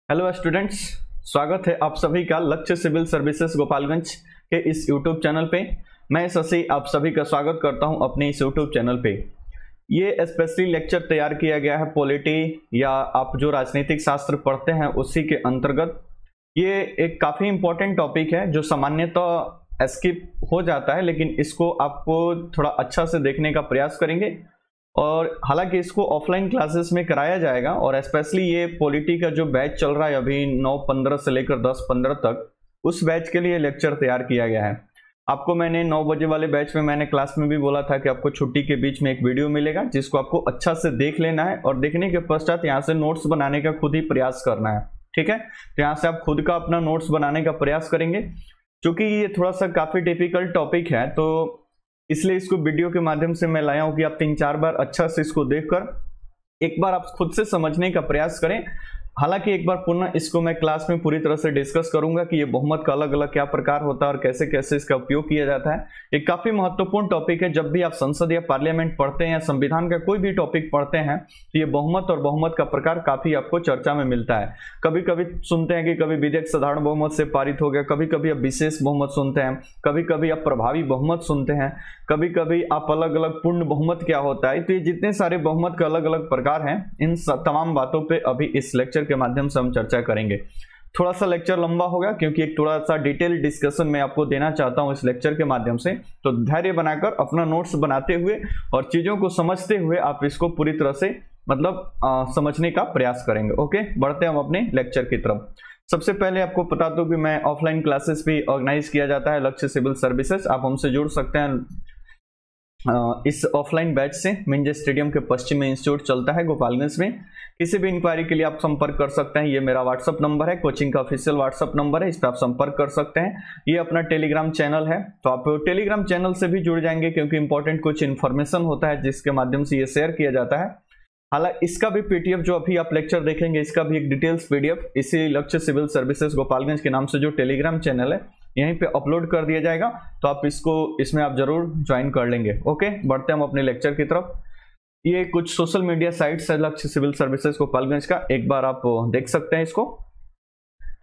Hello students, स्वागत है आप सभी का लक्ष्य सिविल सर्विसेज गोपालगंज के इस यूट्यूब चैनल पे। मैं शशि आप सभी का स्वागत करता हूं अपने इस यूट्यूब चैनल पे। ये स्पेशली लेक्चर तैयार किया गया है पॉलिटी या आप जो राजनीतिक शास्त्र पढ़ते हैं उसी के अंतर्गत। ये एक काफ़ी इंपॉर्टेंट टॉपिक है जो सामान्यतः स्किप हो जाता है, लेकिन इसको आपको थोड़ा अच्छा से देखने का प्रयास करेंगे। और हालांकि इसको ऑफलाइन क्लासेस में कराया जाएगा और स्पेशली ये पॉलिटी का जो बैच चल रहा है अभी 9:15 से लेकर 10:15 तक, उस बैच के लिए लेक्चर तैयार किया गया है। आपको मैंने 9 बजे वाले बैच में मैंने क्लास में भी बोला था कि आपको छुट्टी के बीच में एक वीडियो मिलेगा जिसको आपको अच्छा से देख लेना है और देखने के पश्चात यहाँ से नोट्स बनाने का खुद ही प्रयास करना है। ठीक है, तो यहाँ से आप खुद का अपना नोट्स बनाने का प्रयास करेंगे। क्योंकि ये थोड़ा सा काफ़ी डिफिकल्ट टॉपिक है तो इसलिए इसको वीडियो के माध्यम से मैं लाया हूं कि आप 3-4 बार अच्छा से इसको देखकर एक बार आप खुद से समझने का प्रयास करें। हालांकि एक बार पुनः इसको मैं क्लास में पूरी तरह से डिस्कस करूंगा कि ये बहुमत का अलग अलग क्या प्रकार होता है और कैसे कैसे इसका उपयोग किया जाता है। ये काफी महत्वपूर्ण टॉपिक है। जब भी आप संसद या पार्लियामेंट पढ़ते हैं या संविधान का कोई भी टॉपिक पढ़ते हैं तो ये बहुमत और बहुमत का प्रकार काफी आपको चर्चा में मिलता है। कभी कभी सुनते हैं कि कभी विधेयक साधारण बहुमत से पारित हो गया, कभी कभी आप विशेष बहुमत सुनते हैं, कभी कभी आप प्रभावी बहुमत सुनते हैं, कभी कभी आप अलग अलग पूर्ण बहुमत क्या होता है। तो ये जितने सारे बहुमत के अलग अलग प्रकार हैं, इन तमाम बातों पे अभी इस लेक्चर के माध्यम से हम चर्चा करेंगे। थोड़ा सा लेक्चर लंबा होगा क्योंकि एक थोड़ा सा डिटेल डिस्कशन मैं आपको देना चाहता हूं इस लेक्चर के माध्यम से। तो धैर्य बनाकर अपना नोट्स बनाते हुए और चीजों को समझते हुए आप इसको पूरी तरह से समझने का प्रयास करेंगे। ओके, बढ़ते हैं हम अपने लेक्चर की तरफ। सबसे पहले आपको बता दूं कि मैं ऑफलाइन क्लासेस भी ऑर्गेनाइज किया जाता है लक्ष्य सिविल सर्विसेज। आप हमसे जुड़ सकते हैं इस ऑफलाइन बैच से। मिंजे स्टेडियम के पश्चिम में इंस्टीट्यूट चलता है गोपालगंज में। किसी भी इंक्वायरी के लिए आप संपर्क कर सकते हैं। ये मेरा व्हाट्सअप नंबर है, कोचिंग का ऑफिशियल व्हाट्सअप नंबर है, इस पर आप संपर्क कर सकते हैं। ये अपना टेलीग्राम चैनल है, तो आप टेलीग्राम चैनल से भी जुड़ जाएंगे क्योंकि इंपॉर्टेंट कुछ इन्फॉर्मेशन होता है जिसके माध्यम से ये शेयर किया जाता है। हालांकि इसका भी पीडीएफ जो अभी आप लेक्चर देखेंगे इसका भी एक डिटेल्स पीडीएफ इसी लक्ष्य सिविल सर्विसेज गोपालगंज के नाम से जो टेलीग्राम चैनल है यहीं पे अपलोड कर दिया जाएगा, तो आप इसमें आप जरूर ज्वाइन कर लेंगे। ओके, बढ़ते हैं हम अपने लेक्चर की तरफ। ये कुछ सोशल मीडिया साइट्स है लक्ष्य सिविल सर्विसेज गोपालगंज का, एक बार आप देख सकते हैं इसको।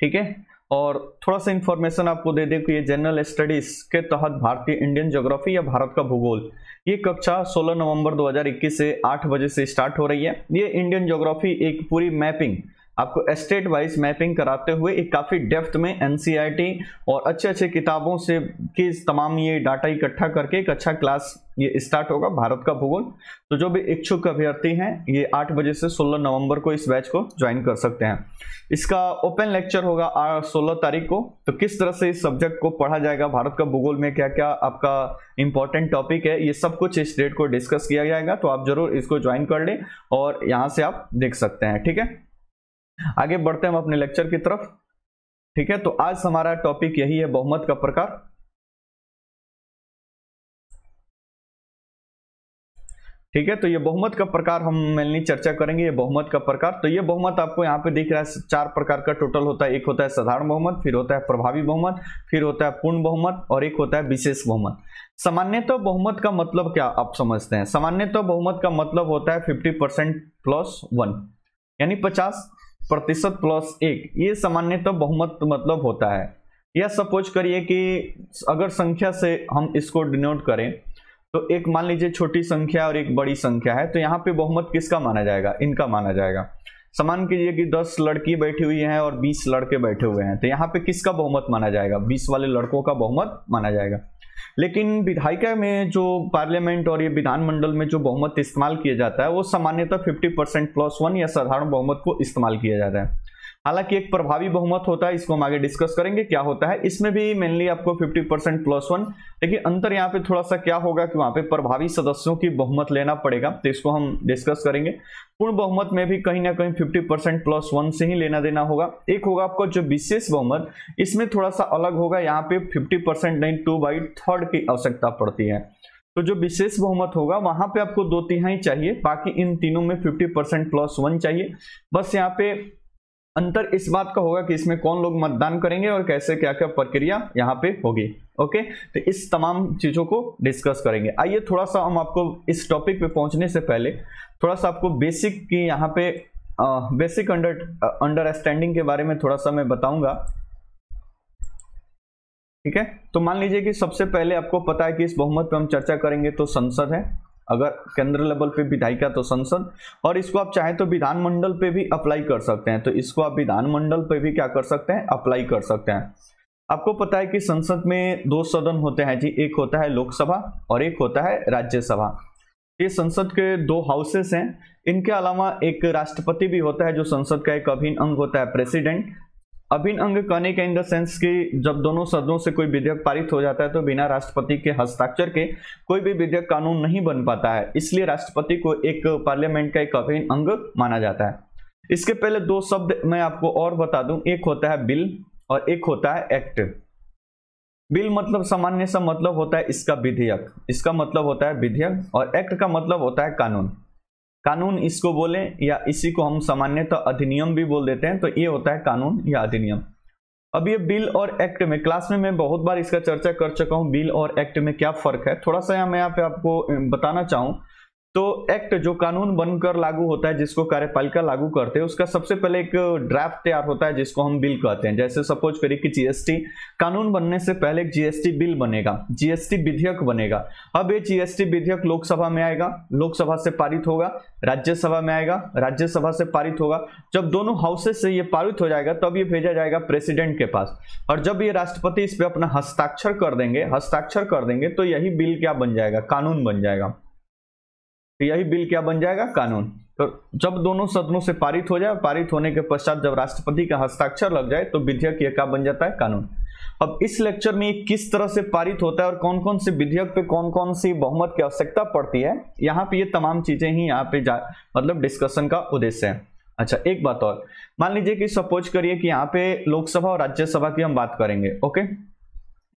ठीक है, और थोड़ा सा इंफॉर्मेशन आपको दे दें कि ये जनरल स्टडीज के तहत भारतीय इंडियन ज्योग्राफी या भारत का भूगोल, ये कक्षा 16 नवंबर 2021 से 8 बजे से स्टार्ट हो रही है। ये इंडियन ज्योग्राफी एक पूरी मैपिंग आपको स्टेट वाइज मैपिंग कराते हुए एक काफी डेप्थ में एनसीईआरटी और अच्छे अच्छे किताबों से की तमाम ये डाटा इकट्ठा करके एक अच्छा क्लास ये स्टार्ट होगा भारत का भूगोल। तो जो भी इच्छुक अभ्यर्थी हैं ये 8 बजे से 16 नवंबर को इस बैच को ज्वाइन कर सकते हैं। इसका ओपन लेक्चर होगा 16 तारीख को। तो किस तरह से इस सब्जेक्ट को पढ़ा जाएगा, भारत का भूगोल में क्या क्या आपका इंपॉर्टेंट टॉपिक है, ये सब कुछ इस डेट को डिस्कस किया जाएगा। तो आप जरूर इसको ज्वाइन कर लें और यहाँ से आप देख सकते हैं। ठीक है, आगे बढ़ते हैं हम अपने लेक्चर की तरफ। ठीक है, तो आज हमारा टॉपिक यही है, बहुमत का प्रकार। ठीक है, तो ये बहुमत का प्रकार हम मेनली चर्चा करेंगे। ये बहुमत का प्रकार, तो ये बहुमत आपको यहाँ पे दिख रहा है 4 प्रकार का टोटल होता है। एक होता है साधारण बहुमत, फिर होता है प्रभावी बहुमत, फिर होता है पूर्ण बहुमत और एक होता है विशेष बहुमत। सामान्यतः बहुमत का मतलब क्या आप समझते हैं? सामान्यतः बहुमत का मतलब होता है 50% प्लस 1, यानी 50% प्लस 1। ये सामान्यतः बहुमत मतलब होता है। या सपोज करिए कि अगर संख्या से हम इसको डिनोट करें तो एक मान लीजिए छोटी संख्या और एक बड़ी संख्या है, तो यहाँ पे बहुमत किसका माना जाएगा? इनका माना जाएगा। समान कीजिए कि 10 लड़की बैठी हुई हैं और 20 लड़के बैठे हुए हैं, तो यहाँ पे किसका बहुमत माना जाएगा? 20 वाले लड़कों का बहुमत माना जाएगा। लेकिन विधायिका में जो पार्लियामेंट और ये विधानमंडल में जो बहुमत इस्तेमाल किया जाता है वो सामान्यतः 50% प्लस 1 या साधारण बहुमत को इस्तेमाल किया जाता है। हालांकि एक प्रभावी बहुमत होता है, इसको हम आगे डिस्कस करेंगे क्या होता है। इसमें भी मेनली आपको 50% प्लस 1, लेकिन अंतर यहाँ पे थोड़ा सा क्या होगा कि वहां पे प्रभावी सदस्यों की बहुमत लेना पड़ेगा, तो इसको हम डिस्कस करेंगे। पूर्ण बहुमत में भी कहीं ना कहीं 50% प्लस 1 से ही लेना देना होगा। एक होगा आपको जो विशेष बहुमत, इसमें थोड़ा सा अलग होगा, यहाँ पे 50% नहीं 2/3 की आवश्यकता पड़ती है। तो जो विशेष बहुमत होगा वहां पे आपको 2/3 चाहिए, बाकी इन तीनों में 50% प्लस 1 चाहिए। बस यहाँ पे अंतर इस बात का होगा कि इसमें कौन लोग मतदान करेंगे और कैसे क्या क्या प्रक्रिया यहाँ पे होगी। ओके, तो इस तमाम चीजों को डिस्कस करेंगे। आइए थोड़ा सा हम आपको इस टॉपिक पे पहुंचने से पहले थोड़ा सा आपको बेसिक की यहाँ पे बेसिक अंडरस्टैंडिंग के बारे में थोड़ा सा मैं बताऊंगा। ठीक है, तो मान लीजिए कि सबसे पहले आपको पता है कि इस बहुमत पे हम चर्चा करेंगे तो संसद है, अगर केंद्र लेवल पे विधायिका तो संसद, और इसको आप चाहें तो विधानमंडल पे भी अप्लाई कर सकते हैं, तो इसको आप विधानमंडल पे भी क्या कर सकते हैं, अप्लाई कर सकते हैं। आपको पता है कि संसद में दो सदन होते हैं जी, एक होता है लोकसभा और एक होता है राज्यसभा। ये संसद के दो हाउसेस हैं। इनके अलावा एक राष्ट्रपति भी होता है जो संसद का एक अभिन्न अंग होता है, प्रेसिडेंट। अभिन्न अंग कहने के इन द सेंस कि जब दोनों सदनों से कोई विधेयक पारित हो जाता है तो बिना राष्ट्रपति के हस्ताक्षर के कोई भी विधेयक कानून नहीं बन पाता है, इसलिए राष्ट्रपति को एक पार्लियामेंट का एक अभिन्न अंग माना जाता है। इसके पहले दो शब्द मैं आपको और बता दूं, एक होता है बिल और एक होता है एक्ट। बिल मतलब सामान्य सा मतलब होता है इसका विधेयक, इसका मतलब होता है विधेयक, और एक्ट का मतलब होता है कानून। कानून इसको बोले या इसी को हम सामान्यतः अधिनियम भी बोल देते हैं, तो ये होता है कानून या अधिनियम। अब ये बिल और एक्ट में क्लास में मैं बहुत बार इसका चर्चा कर चुका हूं, बिल और एक्ट में क्या फर्क है, थोड़ा सा मैं यहाँ पे आपको बताना चाहूं। तो एक्ट जो कानून बनकर लागू होता है, जिसको कार्यपालिका लागू करते हैं, उसका सबसे पहले एक ड्राफ्ट तैयार होता है जिसको हम बिल कहते हैं। जैसे सपोज करिए कि जीएसटी कानून बनने से पहले एक जीएसटी बिल बनेगा, जीएसटी विधेयक बनेगा। अब ये जीएसटी विधेयक लोकसभा में आएगा, लोकसभा से पारित होगा, राज्यसभा में आएगा, राज्यसभा से पारित होगा। जब दोनों हाउसेस से ये पारित हो जाएगा तब ये भेजा जाएगा प्रेसिडेंट के पास, और जब ये राष्ट्रपति इस पे अपना हस्ताक्षर कर देंगे तो यही बिल क्या बन जाएगा, कानून बन जाएगा। यही बिल क्या बन जाएगा, कानून। तो जब दोनों सदनों से पारित हो जाए, पारित होने के पश्चात जब राष्ट्रपति का हस्ताक्षर लग जाए तो विधेयक ये क्या बन जाता है, कानून। अब इस लेक्चर में किस तरह से पारित होता है और कौन कौन से विधेयक पे कौन कौन सी बहुमत की आवश्यकता पड़ती है, यहाँ पे ये तमाम चीजें ही यहाँ पे मतलब डिस्कशन का उद्देश्य है। अच्छा, एक बात और, मान लीजिए कि सपोज करिए कि यहाँ पे लोकसभा और राज्यसभा की हम बात करेंगे। ओके,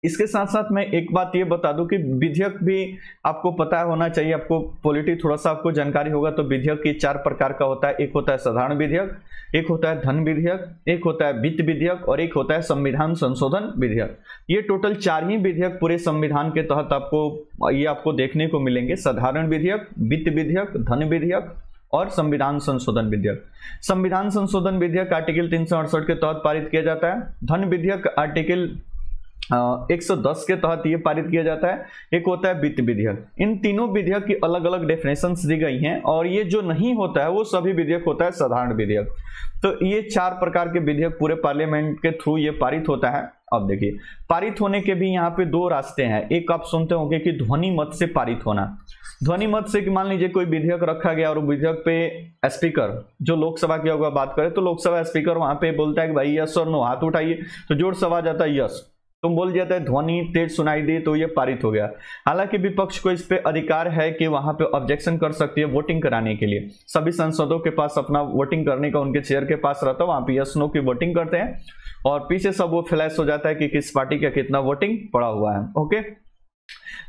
इसके साथ साथ मैं एक बात ये बता दूं कि विधेयक भी आपको पता होना चाहिए, आपको पॉलिटी थोड़ा सा आपको जानकारी होगा। तो विधेयक की चार प्रकार का होता है, एक होता है साधारण विधेयक, एक होता है धन विधेयक, एक होता है वित्त विधेयक और एक होता है संविधान संशोधन विधेयक। ये टोटल चार ही विधेयक पूरे संविधान के तहत आपको देखने को मिलेंगे, साधारण विधेयक, वित्त विधेयक, धन विधेयक और संविधान संशोधन विधेयक। संविधान संशोधन विधेयक आर्टिकल 368 के तहत पारित किया जाता है। धन विधेयक आर्टिकल 110 के तहत ये पारित किया जाता है। एक होता है वित्त विधेयक। इन तीनों विधेयक की अलग अलग डेफिनेशंस दी गई हैं, और ये जो नहीं होता है वो सभी विधेयक होता है साधारण विधेयक। तो ये चार प्रकार के विधेयक पूरे पार्लियामेंट के थ्रू ये पारित होता है। अब देखिए, पारित होने के भी यहाँ पे दो रास्ते हैं। एक आप सुनते होंगे कि ध्वनि मत से पारित होना। ध्वनि मत से कि मान लीजिए कोई विधेयक रखा गया और विधेयक पे स्पीकर, जो लोकसभा की अगर बात करें तो लोकसभा स्पीकर वहां पे बोलता है कि भाई यस और नो, हाथ उठाइए, तो जोर से आवाज आता है यस, तुम बोल जाता है ध्वनि तेज सुनाई दी तो ये पारित हो गया। हालांकि विपक्ष को इस पे अधिकार है कि वहां पे ऑब्जेक्शन कर सकती है वोटिंग कराने के लिए। सभी सांसदों के पास अपना वोटिंग करने का उनके चेयर के पास रहता है, वहां पे यस नो की वोटिंग करते हैं और पीछे सब वो फ्लैश हो जाता है कि किस पार्टी का कितना वोटिंग पड़ा हुआ है। ओके,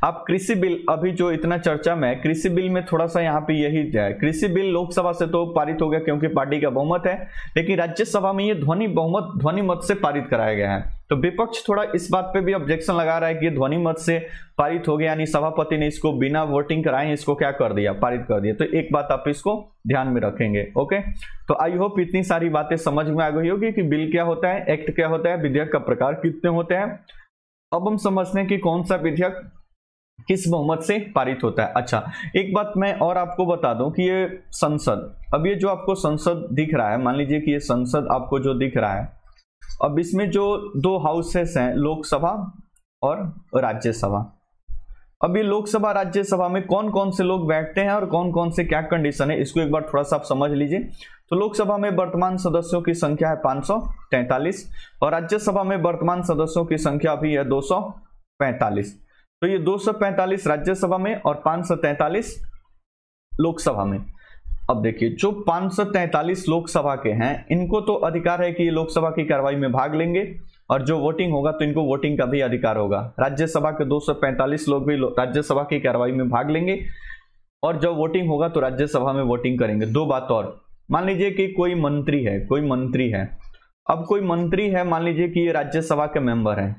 अब कृषि बिल, अभी जो इतना चर्चा में कृषि बिल में थोड़ा सा यहाँ पे यही है, कृषि बिल लोकसभा से तो पारित हो गया क्योंकि पार्टी का बहुमत है, लेकिन राज्यसभा में ये ध्वनि मत से पारित कराया गया है। तो विपक्ष थोड़ा इस बात पे भी ऑब्जेक्शन लगा रहा है कि ध्वनि मत से पारित हो गया, यानी सभापति ने इसको बिना वोटिंग कराए इसको क्या कर दिया, पारित कर दिया। तो एक बात आप इसको ध्यान में रखेंगे। ओके, तो आई होप इतनी सारी बातें समझ में आ गई होगी कि बिल क्या होता है, एक्ट क्या होता है, विधेयक का प्रकार कितने होते हैं। अब हम समझते हैं कि कौन सा विधेयक किस बहुमत से पारित होता है। अच्छा, एक बात मैं और आपको बता दूं कि ये संसद, अब ये जो आपको संसद दिख रहा है, मान लीजिए कि ये संसद आपको जो दिख रहा है, अब इसमें जो दो हाउसेस हैं, लोकसभा और राज्यसभा। अब ये लोकसभा राज्यसभा में कौन कौन से लोग बैठते हैं और कौन कौन से क्या कंडीशन है, इसको एक बार थोड़ा सा आप समझ लीजिए। तो लोकसभा में वर्तमान सदस्यों की संख्या है 543 और राज्यसभा में वर्तमान सदस्यों की संख्या भी है 245। तो ये 245 राज्यसभा में और 543 लोकसभा में। अब देखिए, जो 543 लोकसभा के हैं इनको तो अधिकार है कि ये लोकसभा की कार्रवाई में भाग लेंगे और जो वोटिंग होगा तो इनको वोटिंग का भी अधिकार होगा। राज्यसभा के 245 लोग भी राज्यसभा की कार्रवाई में भाग लेंगे और जब वोटिंग होगा तो राज्यसभा में वोटिंग करेंगे। दो बात और, मान लीजिए कि कोई मंत्री है, अब कोई मंत्री है, मान लीजिए कि ये राज्यसभा के मेंबर है,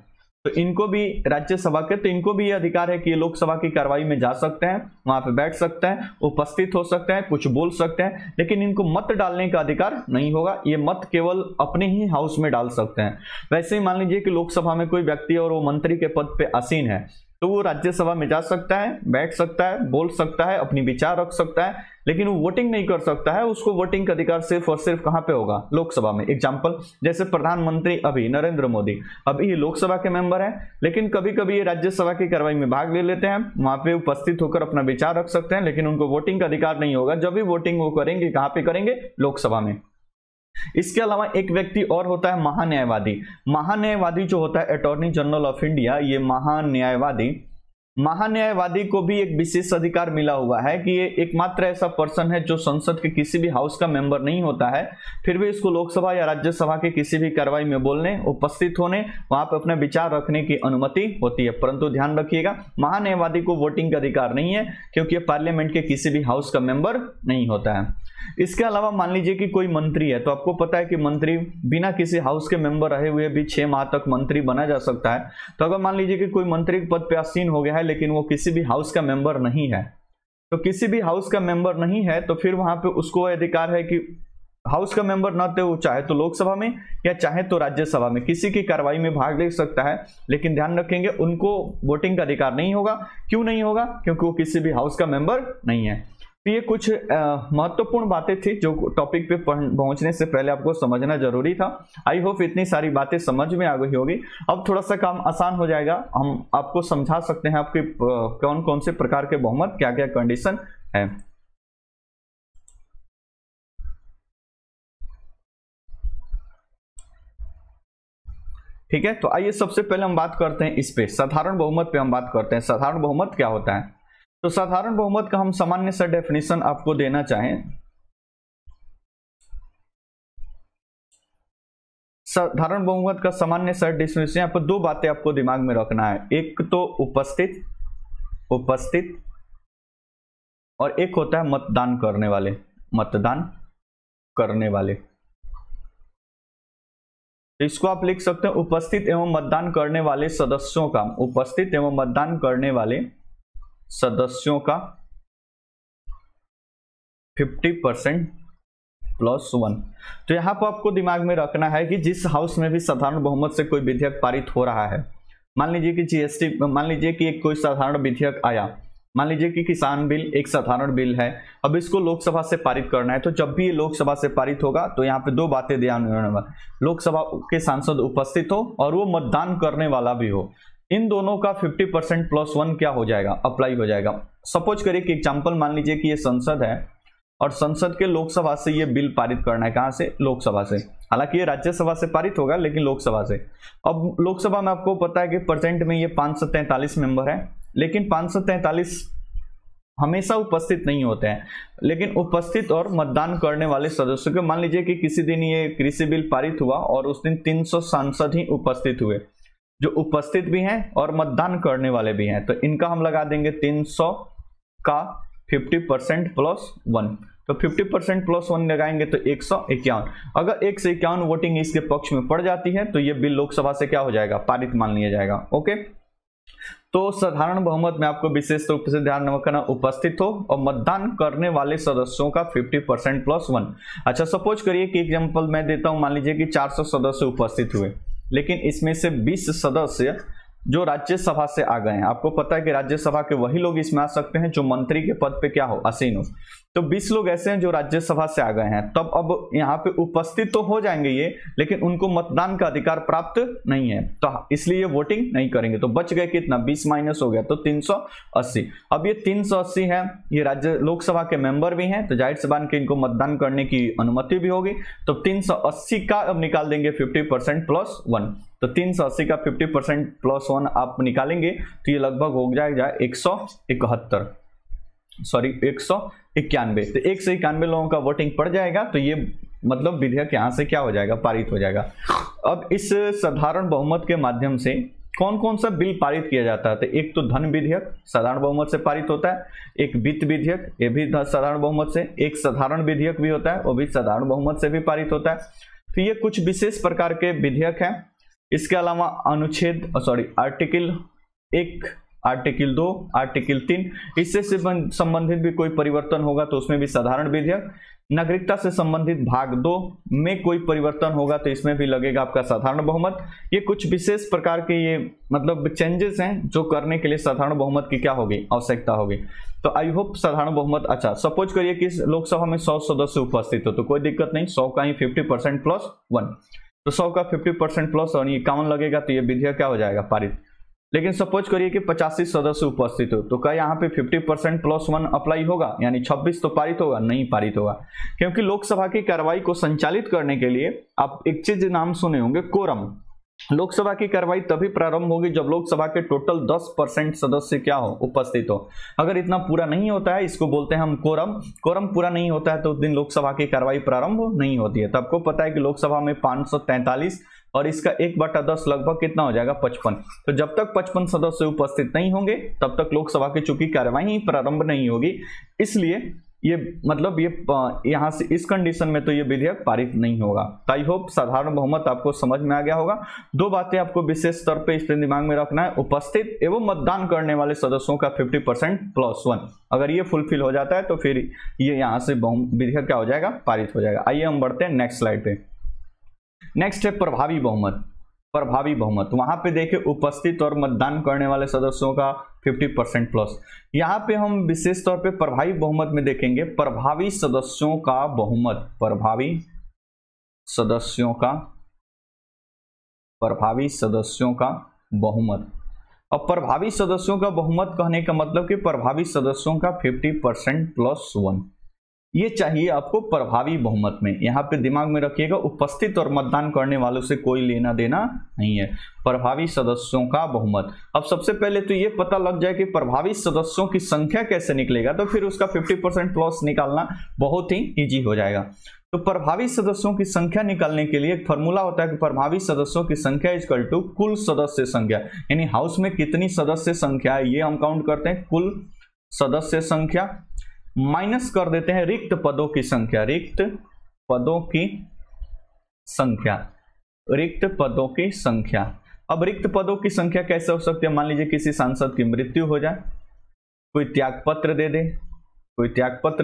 तो इनको भी राज्यसभा के, तो इनको भी ये अधिकार है कि ये लोकसभा की कार्रवाई में जा सकते हैं, वहां पे बैठ सकते हैं, उपस्थित हो सकते हैं, कुछ बोल सकते हैं, लेकिन इनको मत डालने का अधिकार नहीं होगा। ये मत केवल अपने ही हाउस में डाल सकते हैं। वैसे ही मान लीजिए कि लोकसभा में कोई व्यक्ति और वो मंत्री के पद पे आसीन है, तो वो राज्यसभा में जा सकता है, बैठ सकता है, बोल सकता है, अपनी विचार रख सकता है, लेकिन वो वोटिंग नहीं कर सकता है। उसको वोटिंग का अधिकार सिर्फ और सिर्फ कहां पे होगा? लोकसभा में। एग्जांपल, जैसे प्रधानमंत्री अभी नरेंद्र मोदी, अभी ये लोकसभा के मेंबर हैं, लेकिन कभी कभी ये राज्यसभा की कार्रवाई में भाग ले लेते हैं, वहां पे उपस्थित होकर अपना विचार रख सकते हैं, लेकिन उनको वोटिंग का अधिकार नहीं होगा। जब भी वोटिंग वो करेंगे, कहां पे करेंगे? लोकसभा में। इसके अलावा एक व्यक्ति और होता है महान्यायवादी। महान्यायवादी जो होता है अटॉर्नी जनरल ऑफ इंडिया, ये महान्यायवादी को भी एक विशेष अधिकार मिला हुआ है कि ये एकमात्र ऐसा पर्सन है जो संसद के किसी भी हाउस का मेंबर नहीं होता है, फिर भी इसको लोकसभा या राज्यसभा के किसी भी कार्रवाई में बोलने, उपस्थित होने, वहां पर अपने विचार रखने की अनुमति होती है। परंतु ध्यान रखिएगा, महान्यायवादी को वोटिंग का अधिकार नहीं है, क्योंकि ये पार्लियामेंट के किसी भी हाउस का मेंबर नहीं होता है। इसके अलावा मान लीजिए कि कोई मंत्री है, तो आपको पता है कि मंत्री बिना किसी हाउस के मेंबर रहे हुए भी 6 माह तक मंत्री बना जा सकता है। तो अगर मान लीजिए कि कोई मंत्री पद पे आसीन हो गया है, लेकिन वो किसी भी हाउस का मेंबर नहीं है, तो किसी भी हाउस का मेंबर नहीं है, तो फिर वहां पे उसको अधिकार है कि हाउस का मेंबर न तो चाहे तो लोकसभा में या चाहे तो राज्यसभा में किसी की कार्रवाई में भाग ले सकता है, लेकिन ध्यान रखेंगे उनको वोटिंग का अधिकार नहीं होगा। क्यों नहीं होगा? क्योंकि वो किसी भी हाउस का मेंबर नहीं है। तो ये कुछ महत्वपूर्ण बातें थी जो टॉपिक पे पहुंचने से पहले आपको समझना जरूरी था। आई होप इतनी सारी बातें समझ में आ गई होगी। अब थोड़ा सा काम आसान हो जाएगा, हम आपको समझा सकते हैं आपके कौन कौन से प्रकार के बहुमत, क्या क्या कंडीशन है। ठीक है, तो आइए सबसे पहले हम बात करते हैं इस पे, साधारण बहुमत पे हम बात करते हैं। साधारण बहुमत क्या होता है? तो साधारण बहुमत का हम सामान्य सा डेफिनेशन आपको देना चाहें, साधारण बहुमत का सामान्य सा डेफिनेशन, यहाँ पर 2 बातें आपको दिमाग में रखना है। एक तो उपस्थित और एक होता है मतदान करने वाले। तो इसको आप लिख सकते हैं, उपस्थित एवं मतदान करने वाले सदस्यों का, उपस्थित एवं मतदान करने वाले सदस्यों का 50% +1। तो यहां पर आपको दिमाग में रखना है कि जिस हाउस में भी साधारण बहुमत से कोई विधेयक पारित हो रहा है, मान लीजिए कि जीएसटी, मान लीजिए कि एक कोई साधारण विधेयक आया, मान लीजिए कि किसान बिल एक साधारण बिल है, अब इसको लोकसभा से पारित करना है। तो जब भी ये लोकसभा से पारित होगा तो यहाँ पे 2 बातें ध्यान में रखना, लोकसभा के सांसद उपस्थित हो और वो मतदान करने वाला भी हो। इन दोनों का 50% +1 क्या हो जाएगा? अप्लाई हो जाएगा। सपोज करिए कि एग्जाम्पल, मान लीजिए कि ये संसद है और संसद के लोकसभा से ये बिल पारित करना है। कहां से? लोकसभा से। हालांकि ये राज्यसभा से पारित होगा, लेकिन लोकसभा से। अब लोकसभा में आपको पता है कि प्रेजेंट में ये 543 मेंबर है, लेकिन 543 हमेशा उपस्थित नहीं होते हैं, लेकिन उपस्थित और मतदान करने वाले सदस्यों के, मान लीजिए कि किसी दिन ये कृषि बिल पारित हुआ और उस दिन 300 सांसद ही उपस्थित हुए, जो उपस्थित भी हैं और मतदान करने वाले भी हैं, तो इनका हम लगा देंगे 300 का 50% +1। तो 50% +1 लगाएंगे तो 151। अगर 151 वोटिंग इसके पक्ष में पड़ जाती है तो ये बिल लोकसभा से क्या हो जाएगा? पारित मान लिया जाएगा। ओके, तो साधारण बहुमत में आपको विशेष रूप से ध्यान रखना, उपस्थित हो और मतदान करने वाले सदस्यों का 50% +1। अच्छा, सपोज करिए कि एग्जांपल मैं देता हूं, मान लीजिए कि 400 सदस्य उपस्थित हुए, लेकिन इसमें से 20 सदस्य जो राज्यसभा से आ गए हैं। आपको पता है कि राज्यसभा के वही लोग इसमें आ सकते हैं जो मंत्री के पद पे क्या हो? आसीन हो। तो 20 लोग ऐसे हैं जो राज्यसभा से आ गए हैं, तब अब यहाँ पे उपस्थित तो हो जाएंगे ये, लेकिन उनको मतदान का अधिकार प्राप्त नहीं है, तो इसलिए ये वोटिंग नहीं करेंगे। तो बच गए कितना? 20 माइनस हो गया तो 380। अब ये 380 है, ये राज्य लोकसभा के मेंबर भी हैं, तो जाहिर सी बात के इनको मतदान करने की अनुमति भी होगी। तो 380 का अब निकाल देंगे 50% +1। तो 380 का 50% +1 आप निकालेंगे तो ये लगभग हो जाएगा 191, सॉरी 191। तो 191 लोगों का वोटिंग पड़ जाएगा, तो ये मतलब विधेयक यहां से क्या हो जाएगा? पारित हो जाएगा। अब इस साधारण बहुमत के माध्यम से कौन कौन सा बिल पारित किया जाता है? तो एक तो धन विधेयक साधारण बहुमत से पारित होता है, एक वित्त विधेयक ये भी साधारण बहुमत से, एक साधारण विधेयक भी होता है वो भी साधारण बहुमत से भी पारित होता है। तो ये कुछ विशेष प्रकार के विधेयक हैं इसके अलावा अनुच्छेद आर्टिकल 1, आर्टिकल 2, आर्टिकल 3 इससे संबंधित भी कोई परिवर्तन होगा तो उसमें भी साधारण विधेयक। नागरिकता से संबंधित भाग 2 में कोई परिवर्तन होगा तो इसमें भी लगेगा आपका साधारण बहुमत। ये कुछ विशेष प्रकार के ये मतलब चेंजेस हैं जो करने के लिए साधारण बहुमत की क्या होगी, आवश्यकता होगी। तो आई होप साधारण बहुमत। अच्छा, सपोज करिए कि लोकसभा में 100 सदस्य उपस्थित हो तो कोई दिक्कत नहीं, 100 का ही 50% प्लस 1, तो 100 का 50% प्लस 1 51 लगेगा तो ये विधेयक क्या हो जाएगा, पारित। लेकिन सपोज करिए कि 85 सदस्य उपस्थित हो तो क्या यहाँ पे 50% प्लस 1 अप्लाई होगा, यानी 26 तो पारित होगा, नहीं पारित होगा। क्योंकि लोकसभा की कार्रवाई को संचालित करने के लिए आप एक चीज नाम सुने होंगे, कोरम। लोकसभा की कार्रवाई तभी प्रारंभ होगी जब लोकसभा के टोटल 10% सदस्य क्या हो, उपस्थित हो। अगर इतना पूरा नहीं होता है, इसको बोलते हैं हम कोरम। कोरम पूरा नहीं होता है तो उस दिन लोकसभा की कार्रवाई प्रारंभ नहीं होती है। तो आपको पता है कि लोकसभा में 543 और इसका 1/10 लगभग कितना हो जाएगा, 55। तो जब तक 55 सदस्य उपस्थित नहीं होंगे तब तक लोकसभा की चूंकि कार्रवाई ही प्रारंभ नहीं होगी, इसलिए ये मतलब ये यहां से इस कंडीशन में तो ये विधेयक पारित नहीं होगा। तो आई होप साधारण बहुमत आपको समझ में आ गया होगा। 2 बातें आपको विशेष स्तर पे इस पे दिमाग में रखना है, उपस्थित एवं मतदान करने वाले सदस्यों का 50% प्लस 1, अगर ये फुलफिल हो जाता है तो फिर ये यहाँ से विधेयक क्या हो जाएगा, पारित हो जाएगा। आइए हम बढ़ते हैं नेक्स्ट स्लाइड पे। नेक्स्ट है प्रभावी बहुमत। प्रभावी बहुमत, वहां पे देखिए उपस्थित और मतदान करने वाले सदस्यों का 50% प्लस। यहां पे हम विशेष तौर पे प्रभावी बहुमत में देखेंगे प्रभावी सदस्यों का बहुमत, प्रभावी सदस्यों का बहुमत। अब प्रभावी सदस्यों का बहुमत कहने का मतलब कि प्रभावी सदस्यों का 50% प्लस 1, ये चाहिए आपको प्रभावी बहुमत में। यहां पे दिमाग में रखिएगा उपस्थित और मतदान करने वालों से कोई लेना देना नहीं है, प्रभावी सदस्यों का बहुमत। अब सबसे पहले तो ये पता लग जाए कि प्रभावी सदस्यों की संख्या कैसे निकलेगा, तो फिर उसका 50% प्लस निकालना बहुत ही इजी हो जाएगा। तो प्रभावी सदस्यों की संख्या निकालने के लिए एक फॉर्मूला होता है कि प्रभावी सदस्यों की संख्या इक्वल टू कुल सदस्य संख्या, यानी हाउस में कितनी सदस्य संख्या है ये हम काउंट करते हैं, कुल सदस्य संख्या माइनस कर देते हैं रिक्त पदों की संख्या, रिक्त पदों की संख्या, रिक्त पदों की संख्या। अब रिक्त पदों की संख्या कैसे हो सकती है, मान लीजिए किसी सांसद की मृत्यु हो जाए, कोई त्यागपत्र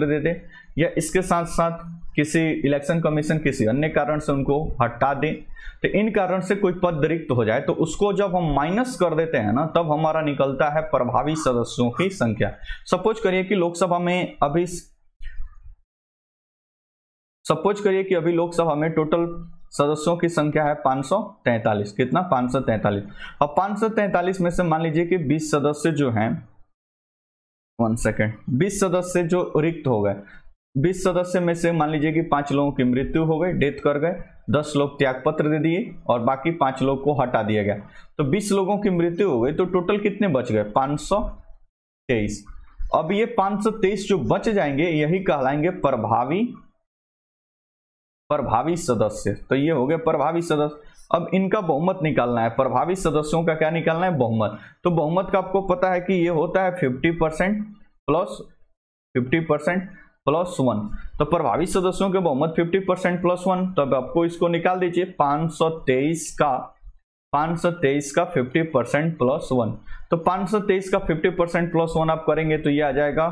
दे दे, या इसके साथ साथ किसी इलेक्शन कमीशन किसी अन्य कारण से उनको हटा दे, तो इन कारण से कोई पद रिक्त हो जाए तो उसको जब हम माइनस कर देते हैं ना, तब हमारा निकलता है प्रभावी सदस्यों की संख्या। सपोज करिए कि लोकसभा में अभी लोकसभा में टोटल सदस्यों की संख्या है 543, कितना, 543। अब 543 में से मान लीजिए कि 20 सदस्य जो हैं, 20 सदस्य जो रिक्त हो गए, 20 सदस्य में से मान लीजिए कि 5 लोगों की मृत्यु हो गई, डेथ कर गए, 10 लोग त्यागपत्र दे दिए और बाकी 5 लोग को हटा दिया गया, तो 20 लोगों की मृत्यु हो गई, तो टोटल कितने बच गए, 523। अब ये 523 जो बच जाएंगे यही कहलाएंगे प्रभावी सदस्य। तो ये हो गए प्रभावी सदस्य। अब इनका बहुमत निकालना है, प्रभावी सदस्यों का क्या निकालना है, बहुमत। तो बहुमत का आपको पता है कि ये होता है 50% प्लस 1। तो प्रभावी सदस्यों के बहुमत 50% प्लस 1, तब आपको इसको निकाल दीजिए, 523 का 50% प्लस 1। तो 523 का 50% प्लस 1 आप करेंगे तो ये आ जाएगा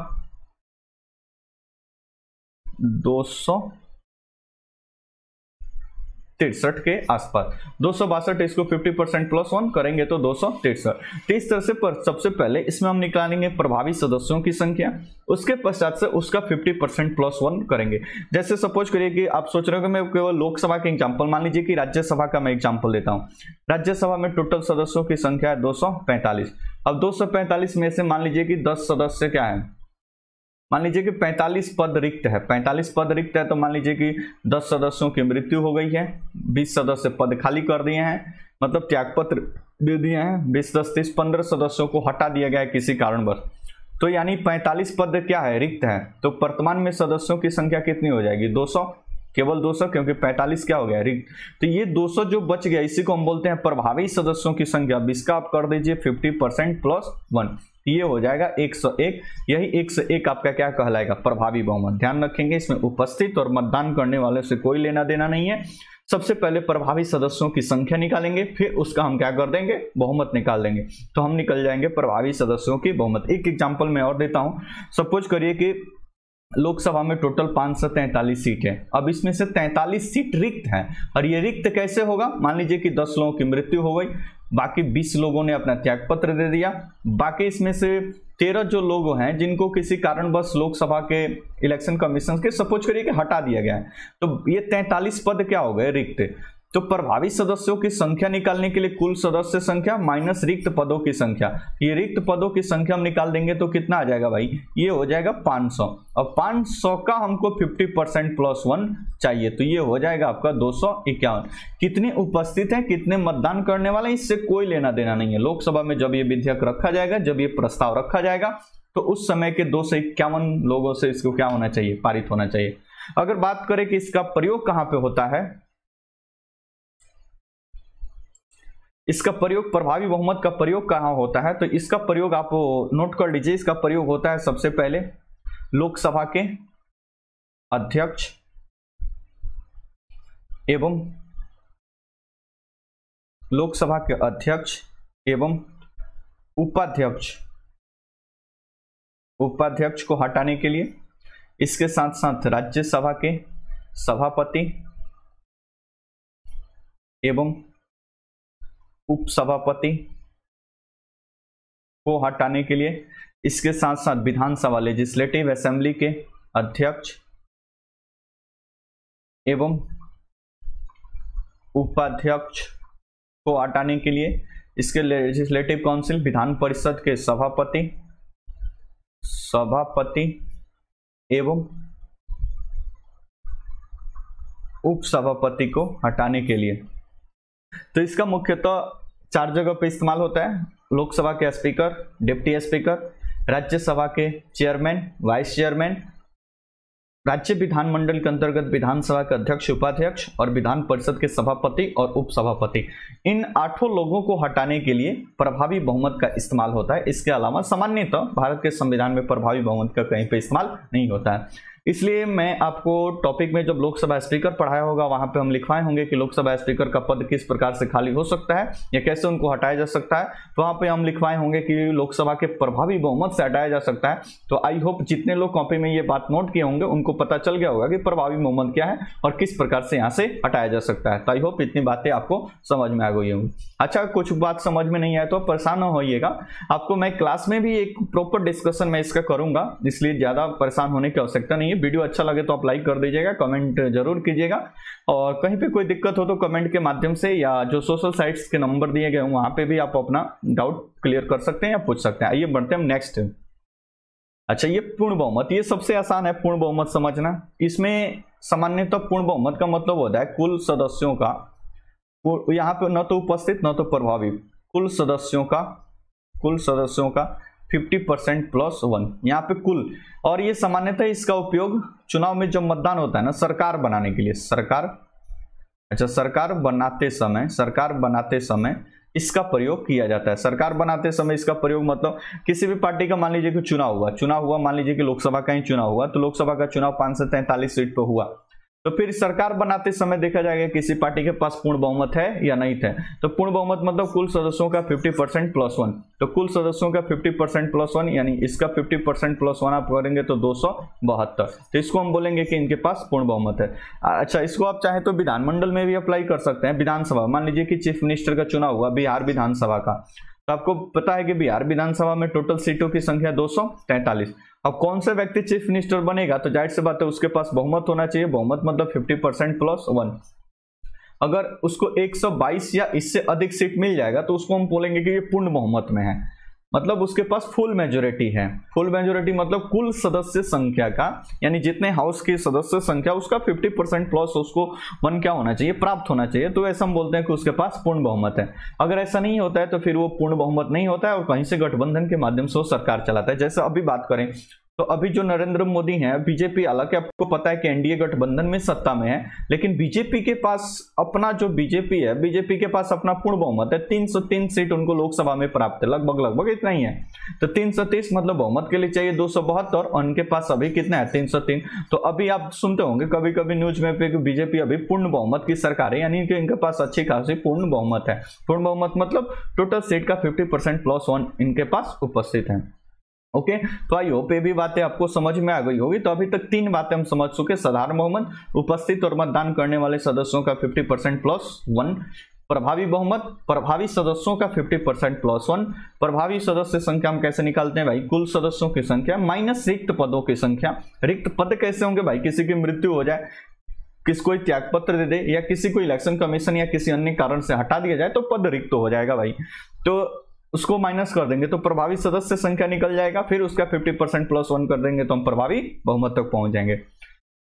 263 के आसपास, 262। इसको 50% प्लस 1 करेंगे तो 263। तो इस तरह से सबसे पहले इसमें हम निकालेंगे प्रभावी सदस्यों की संख्या, उसके पश्चात से उसका 50% प्लस 1 करेंगे। जैसे सपोज करिए कि आप सोच रहे हो कि मैं केवल लोकसभा के एग्जाम्पल, मान लीजिए कि राज्यसभा का मैं एग्जाम्पल देता हूँ। राज्यसभा में टोटल सदस्यों की संख्या है 245। अब 245 में से मान लीजिए कि 10 सदस्य क्या है, मान लीजिए कि 45 पद रिक्त है, 45 पद रिक्त है, तो मान लीजिए कि 10 सदस्यों की मृत्यु हो गई है, 20 सदस्य पद खाली कर दिए हैं, मतलब त्यागपत्र दे दिए हैं, 20 10 30 15 सदस्यों को हटा दिया गया है किसी कारणवश, तो यानी 45 पद क्या है, रिक्त है। तो वर्तमान में सदस्यों की संख्या कितनी हो जाएगी, 200, केवल 200, क्योंकि 45 क्या हो गया, रिक्त। तो ये 200 जो बच गया इसी को हम बोलते हैं प्रभावी सदस्यों की संख्या। 20 का आप कर दीजिए 50% प्लस 1, ये हो जाएगा 101। यही 101 आपका क्या कहलाएगा, प्रभावी बहुमत। ध्यान रखेंगे इसमें उपस्थित और मतदान करने वाले से कोई लेना देना नहीं है। सबसे पहले प्रभावी सदस्यों की संख्या निकालेंगे, फिर उसका हम क्या कर देंगे, बहुमत निकाल देंगे। तो हम निकल जाएंगे प्रभावी सदस्यों की बहुमत। एक एग्जांपल मैं और देता हूं। सपोज करिए कि लोकसभा में टोटल 543 सीट है। अब इसमें से 43 सीट रिक्त है, और ये रिक्त कैसे होगा, मान लीजिए कि 10 लोगों की मृत्यु हो गई, बाकी 20 लोगों ने अपना त्याग पत्र दे दिया, बाकी इसमें से 13 जो लोग हैं जिनको किसी कारणवश लोकसभा के इलेक्शन कमीशन के सपोज करिए कि हटा दिया गया है, तो ये 43 पद क्या हो गए, रिक्त। तो प्रभावी सदस्यों की संख्या निकालने के लिए कुल सदस्य संख्या माइनस रिक्त पदों की संख्या, ये रिक्त पदों की संख्या हम निकाल देंगे तो कितना आ जाएगा भाई, ये हो जाएगा 500। और 500 का हमको 50% प्लस 1 चाहिए, तो ये हो जाएगा आपका 251। कितने उपस्थित हैं, कितने मतदान करने वाले हैं, इससे कोई लेना देना नहीं है। लोकसभा में जब ये विधेयक रखा जाएगा, जब ये प्रस्ताव रखा जाएगा, तो उस समय के 251 लोगों से इसको क्या होना चाहिए, पारित होना चाहिए। अगर बात करें कि इसका प्रयोग कहां पे होता है, इसका प्रयोग, प्रभावी बहुमत का प्रयोग कहां होता है, तो इसका प्रयोग आप नोट कर लीजिए। इसका प्रयोग होता है सबसे पहले लोकसभा के अध्यक्ष एवं उपाध्यक्ष को हटाने के लिए, इसके साथ साथ राज्यसभा के सभापति एवं उपसभापति को हटाने के लिए, इसके साथ साथ विधानसभा लेजिस्लेटिव असेंबली के अध्यक्ष एवं उपाध्यक्ष को हटाने के लिए, इसके लेजिस्लेटिव काउंसिल विधान परिषद के सभापति एवं उपसभापति को हटाने के लिए। तो इसका मुख्यतः 4 जगह पे इस्तेमाल होता है। लोकसभा के स्पीकर, डिप्टी स्पीकर, राज्यसभा के चेयरमैन, वाइस चेयरमैन, राज्य विधानमंडल के अंतर्गत विधानसभा के अध्यक्ष, उपाध्यक्ष और विधान परिषद के सभापति और उपसभापति। इन 8 लोगों को हटाने के लिए प्रभावी बहुमत का इस्तेमाल होता है। इसके अलावा सामान्यतः भारत के संविधान में प्रभावी बहुमत का कहीं पे इस्तेमाल नहीं होता है। इसलिए मैं आपको टॉपिक में जब लोकसभा स्पीकर पढ़ाया होगा, वहां पे हम लिखवाए होंगे कि लोकसभा स्पीकर का पद किस प्रकार से खाली हो सकता है या कैसे उनको हटाया जा सकता है, तो वहां पे हम लिखवाए होंगे कि लोकसभा के प्रभावी बहुमत से हटाया जा सकता है। तो आई होप जितने लोग कॉपी में ये बात नोट किए होंगे उनको पता चल गया होगा कि प्रभावी बहुमत क्या है और किस प्रकार से यहाँ से हटाया जा सकता है। तो आई होप इतनी बातें आपको समझ में आ गई होंगी। अच्छा, कुछ बात समझ में नहीं आए तो परेशान न होइएगा, आपको मैं क्लास में भी एक प्रॉपर डिस्कशन मैं इसका करूंगा, इसलिए ज्यादा परेशान होने की आवश्यकता नहीं है। वीडियो अच्छा लगे तो आप लाइक कर दीजिएगा, कमेंट जरूर कीजिएगा, और कहीं पे कोई दिक्कत हो तो कमेंट के माध्यम से या जो सोशल साइट्स के नंबर दिए गए वहां पे भी आप अपना डाउट क्लियर कर सकते हैं या पूछ सकते हैं। आइए बढ़ते हैं नेक्स्ट। अच्छा, ये पूर्ण बहुमत, ये सबसे आसान है पूर्ण बहुमत समझना। इसमें सामान्यतः पूर्ण बहुमत का मतलब होता है कुल सदस्यों का, यहाँ पे न तो उपस्थित न तो प्रभावी, कुल सदस्यों का 50% प्लस 1, यहाँ पे कुल। और ये सामान्यतः इसका उपयोग चुनाव में जब मतदान होता है ना, सरकार बनाने के लिए, सरकार बनाते समय इसका प्रयोग किया जाता है। सरकार बनाते समय इसका प्रयोग मतलब किसी भी पार्टी का मान लीजिए कि चुनाव हुआ, मान लीजिए कि लोकसभा का ही चुनाव हुआ, तो लोकसभा का चुनाव 543 सीट पर हुआ, तो फिर सरकार बनाते समय देखा जाएगा किसी पार्टी के पास पूर्ण बहुमत है या नहीं थे। तो पूर्ण बहुमत मतलब कुल सदस्यों का 50% प्लस 1, तो कुल सदस्यों का 50% प्लस 1 यानी इसका 50% प्लस 1 आप करेंगे तो 272, तो इसको हम बोलेंगे कि इनके पास पूर्ण बहुमत है। अच्छा, इसको आप चाहे तो विधानमंडल में भी अप्लाई कर सकते हैं। विधानसभा, मान लीजिए कि चीफ मिनिस्टर का चुनाव हुआ बिहार विधानसभा का, तो आपको पता है कि बिहार विधानसभा में टोटल सीटों की संख्या 243। अब कौन से व्यक्ति चीफ मिनिस्टर बनेगा, तो जाहिर सी बात है उसके पास बहुमत होना चाहिए। बहुमत मतलब 50% प्लस 1। अगर उसको 122 या इससे अधिक सीट मिल जाएगा तो उसको हम बोलेंगे कि ये पूर्ण बहुमत में है, मतलब उसके पास फुल मेजोरिटी है। फुल मेजोरिटी मतलब कुल सदस्य संख्या का, यानी जितने हाउस की सदस्य संख्या उसका 50% प्लस उसको 1 क्या होना चाहिए, प्राप्त होना चाहिए। तो ऐसा हम बोलते हैं कि उसके पास पूर्ण बहुमत है। अगर ऐसा नहीं होता है तो फिर वो पूर्ण बहुमत नहीं होता है और कहीं से गठबंधन के माध्यम से वो सरकार चलाता है। जैसे अभी बात करें तो अभी जो नरेंद्र मोदी हैं, बीजेपी, हालांकि आपको पता है कि एनडीए गठबंधन में सत्ता में है, लेकिन बीजेपी के पास अपना जो बीजेपी है, बीजेपी के पास अपना पूर्ण बहुमत है। 303 सीट उनको लोकसभा में प्राप्त है, लगभग इतना ही है। तो 330 मतलब बहुमत के लिए चाहिए 272 और उनके पास अभी कितना है 303। तो अभी आप सुनते होंगे कभी कभी न्यूज में पे बीजेपी अभी पूर्ण बहुमत की सरकार है, यानी कि इनके पास अच्छी खासी पूर्ण बहुमत है। पूर्ण बहुमत मतलब टोटल सीट का 50% प्लस 1 इनके पास उपस्थित है। ओके, तो आई होप ये भी बातें आपको समझ में आ गई होगी। तो अभी तक 3 बातें हम समझ चुके, साधारण बहुमत, उपस्थित और मतदान करने वाले सदस्यों का 50% प्लस 1, प्रभावी बहुमत, प्रभावी सदस्यों का 50% प्लस 1, प्रभावी सदस्य संख्या हम कैसे निकालते हैं भाई, कुल सदस्यों की संख्या माइनस रिक्त पदों की संख्या। रिक्त पद कैसे होंगे भाई, किसी की मृत्यु हो जाए, किसी कोई त्याग पत्र दे दे, या किसी को इलेक्शन कमीशन या किसी अन्य कारण से हटा दिया जाए तो पद रिक्त हो जाएगा भाई, तो उसको माइनस कर देंगे तो प्रभावी सदस्य संख्या निकल जाएगा, फिर उसका 50% प्लस 1 कर देंगे तो हम प्रभावी बहुमत तक पहुंच जाएंगे।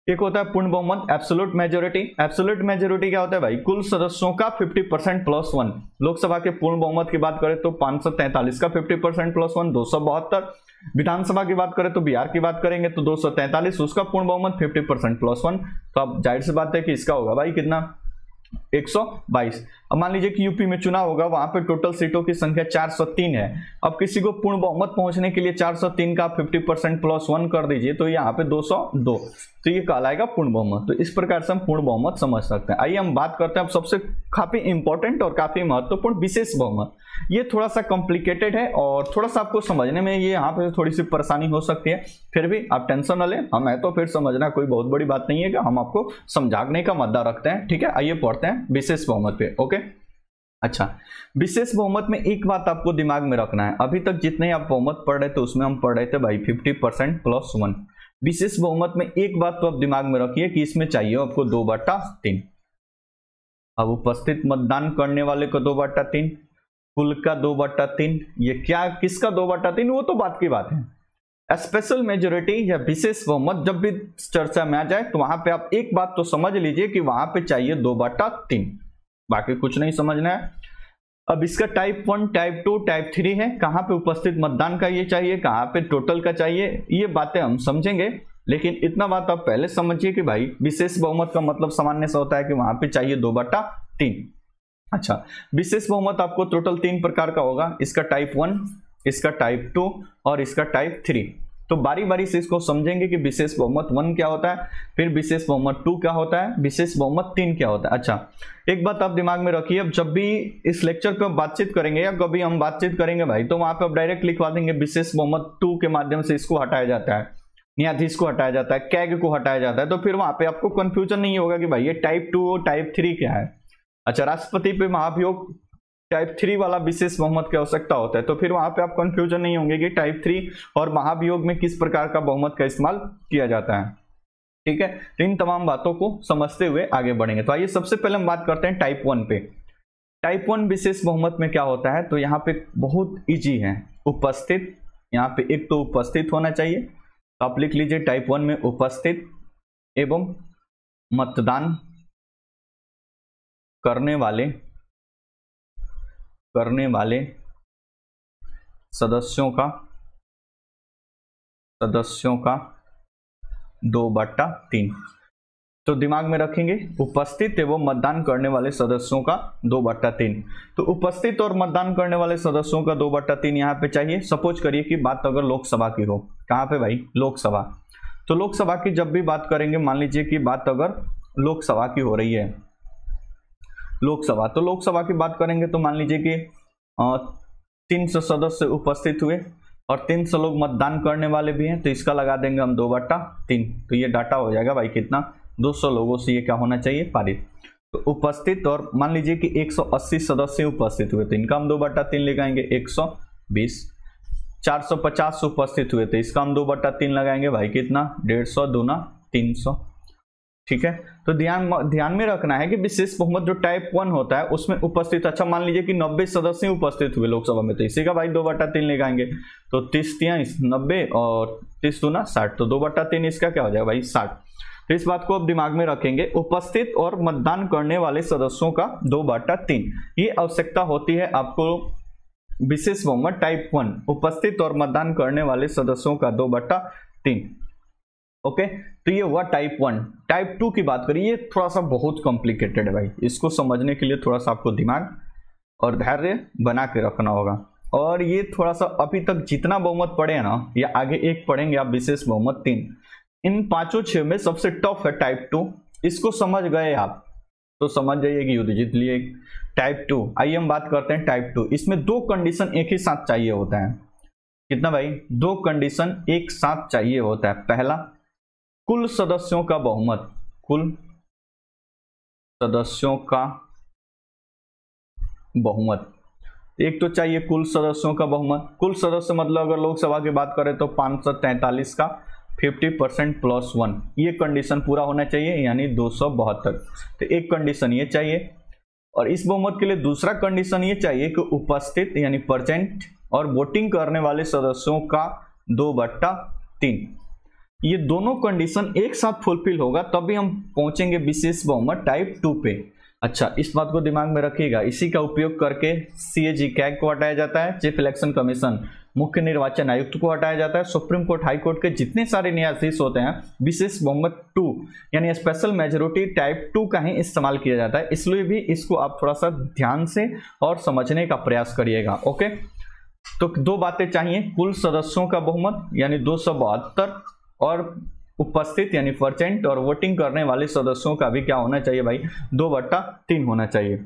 एक होता है पूर्ण बहुमत, एब्सोल्यूट मेजोरिटी। एब्सोल्यूट मेजोरिटी क्या होता है भाई, कुल सदस्यों का 50% प्लस 1। लोकसभा के पूर्ण बहुमत की बात करें तो 543 का 50% प्लस 1 272। विधानसभा की बात करें तो बिहार की बात करेंगे तो 243, उसका पूर्ण बहुमत 50% प्लस 1। तो अब जाहिर सी बात है कि इसका होगा भाई कितना 122। अब मान लीजिए कि यूपी में चुनाव होगा, वहां पे टोटल सीटों की संख्या 403 है। अब किसी को पूर्ण बहुमत पहुंचने के लिए 403 का 50% प्लस 1 कर दीजिए तो यहाँ पे 202, तो ये कहलाएगा पूर्ण बहुमत। तो इस प्रकार से हम पूर्ण बहुमत समझ सकते हैं। आइए हम बात करते हैं अब सबसे काफी इंपॉर्टेंट और काफी महत्वपूर्ण विशेष बहुमत। ये थोड़ा सा कॉम्प्लिकेटेड है और थोड़ा सा आपको समझने में ये यहाँ पे थोड़ी सी परेशानी हो सकती है, फिर भी आप टेंशन न लें, हम है तो फिर समझना कोई बहुत बड़ी बात नहीं है कि हम आपको समझाने का मुद्दा रखते हैं। ठीक है, आइए पढ़ते हैं विशेष बहुमत पे। ओके, अच्छा, विशेष बहुमत में एक बात आपको दिमाग में रखना है, अभी तक जितने आप बहुमत पढ़ रहे थे उसमें हम पढ़ रहे थे भाई 50% प्लस 1। विशेष बहुमत में एक बात तो आप दिमाग में रखिए कि इसमें चाहिए आपको 2/3। अब उपस्थित मतदान करने वाले को 2/3, कुल का 2/3, ये क्या किसका 2/3, वो तो बात की बात है। स्पेशल मेजोरिटी या विशेष बहुमत जब भी चर्चा में आ जाए तो वहां पे आप एक बात तो समझ लीजिए कि वहां पे चाहिए 2/3, बाकी कुछ नहीं समझना है। अब इसका टाइप 1, टाइप 2, टाइप 3 है, कहां पे उपस्थित मतदान का ये चाहिए, कहां पे टोटल का चाहिए, ये बातें हम समझेंगे। लेकिन इतना बात आप पहले समझिए कि भाई विशेष बहुमत का मतलब सामान्य से होता है कि वहां पे चाहिए 2/3। अच्छा, विशेष बहुमत आपको टोटल 3 प्रकार का होगा, इसका टाइप 1, इसका टाइप 2 और इसका टाइप 3। तो बारी बारी से इसको समझेंगे कि विशेष बहुमत 1 क्या होता है, फिर विशेष बहुमत 2 क्या होता है, विशेष बहुमत 3 क्या होता है। अच्छा, एक बात आप दिमाग में रखिए, अब जब भी इस लेक्चर पे बातचीत करेंगे या कभी हम बातचीत करेंगे भाई, तो वहां पे आप डायरेक्ट लिखवा देंगे विशेष बहुमत 2 के माध्यम से इसको हटाया जाता है, न्यायाधीश को हटाया जाता है, कैग को हटाया जाता है, तो फिर वहां पे आपको कंफ्यूजन नहीं होगा कि भाई ये टाइप 2 और टाइप 3 क्या है। अच्छा, राष्ट्रपति पे महाभियोग टाइप 3 वाला विशेष बहुमत की आवश्यकता होता है, तो फिर वहां पे आप कंफ्यूजन नहीं होंगे कि टाइप 3 और महाभियोग में किस प्रकार का बहुमत का इस्तेमाल किया जाता है। ठीक है, तो इन तमाम बातों को समझते हुए आगे बढ़ेंगे। तो आइए सबसे पहले हम बात करते हैं टाइप 1 पे। टाइप 1 विशेष बहुमत में क्या होता है, तो यहाँ पे बहुत इजी है, उपस्थित, यहाँ पे एक तो उपस्थित होना चाहिए, तो आप लिख लीजिए टाइप 1 में उपस्थित एवं मतदान करने वाले सदस्यों का 2/3। तो दिमाग में रखेंगे उपस्थित एवं मतदान करने वाले सदस्यों का 2/3। तो उपस्थित और मतदान करने वाले सदस्यों का 2/3 यहाँ पे चाहिए। सपोज करिए कि बात अगर लोकसभा की हो, कहाँ पे भाई, लोकसभा। तो लोकसभा की जब भी बात करेंगे, मान लीजिए कि बात अगर लोकसभा की हो रही है, लोकसभा, तो लोकसभा की बात करेंगे तो मान लीजिए कि 300 सदस्य उपस्थित हुए और 300 लोग मतदान करने वाले भी हैं, तो इसका लगा देंगे हम 2/3। तो ये डाटा हो जाएगा भाई कितना, 200 लोगों से ये क्या होना चाहिए, पारित। तो उपस्थित, और मान लीजिए कि 180 सदस्य उपस्थित हुए तो इनका हम 2/3 लगाएंगे 120। 450 उपस्थित हुए तो इसका हम 2/3 लगाएंगे भाई कितना, 150 दूना 300। ठीक है, तो ध्यान में रखना है कि विशेष बहुमत जो टाइप 1 होता है उसमें उपस्थित, अच्छा मान लीजिए कि 90 सदस्य उपस्थित हुए लोकसभा में, तो इसी का भाई 2/3 लगाएंगे। तो 30 90 और 30 दूना 60, तो 2/3 इसका क्या हो जाएगा भाई 60। तो इस बात को आप दिमाग में रखेंगे, उपस्थित और मतदान करने वाले सदस्यों का 2/3, ये आवश्यकता होती है आपको विशेष बहुमत टाइप 1, उपस्थित और मतदान करने वाले सदस्यों का 2/3 3। ओके, तो ये हुआ टाइप 1। टाइप 2 की बात करिए, ये थोड़ा सा बहुत कॉम्प्लिकेटेड है भाई, इसको समझने के लिए थोड़ा सा आपको दिमाग और धैर्य बना के रखना होगा। और ये थोड़ा सा अभी तक जितना बहुमत पढ़े हैं ना, या आगे एक पढ़ेंगे आप विशेष बहुमत 3, इन पांचों 6 में सबसे टफ है टाइप 2। इसको समझ गए आप तो समझ जाइए कि युद्ध जीत लिए। टाइप 2, आइए हम बात करते हैं टाइप 2। इसमें 2 कंडीशन एक ही साथ चाहिए होता है। कितना भाई? 2 कंडीशन एक साथ चाहिए होता है। पहला, कुल सदस्यों का बहुमत, कुल सदस्यों का बहुमत। एक तो चाहिए कुल सदस्यों का बहुमत। कुल सदस्य मतलब अगर लोकसभा की बात करें तो 543 का 50% + 1, ये कंडीशन पूरा होना चाहिए, यानी 272। तो एक कंडीशन ये चाहिए। और इस बहुमत के लिए दूसरा कंडीशन ये चाहिए कि उपस्थित यानी प्रेजेंट और वोटिंग करने वाले सदस्यों का 2/3, ये दोनों कंडीशन एक साथ फुलफिल होगा तभी हम पहुंचेंगे विशेष बहुमत टाइप 2 पे। अच्छा, इस बात को दिमाग में रखिएगा। इसी का उपयोग करके CAG कैग को हटाया जाता है, चीफ इलेक्शन कमीशन मुख्य निर्वाचन आयुक्त को हटाया जाता है, सुप्रीम कोर्ट हाई कोर्ट के जितने सारे न्यायाधीश होते हैं विशेष बहुमत 2 यानी स्पेशल मेजोरिटी टाइप 2 का ही इस्तेमाल किया जाता है। इसलिए भी इसको आप थोड़ा सा ध्यान से और समझने का प्रयास करिएगा। ओके, तो 2 बातें चाहिए, कुल सदस्यों का बहुमत यानी 272 और उपस्थित यानी प्रेजेंट और वोटिंग करने वाले सदस्यों का भी क्या होना चाहिए भाई? 2/3 होना चाहिए।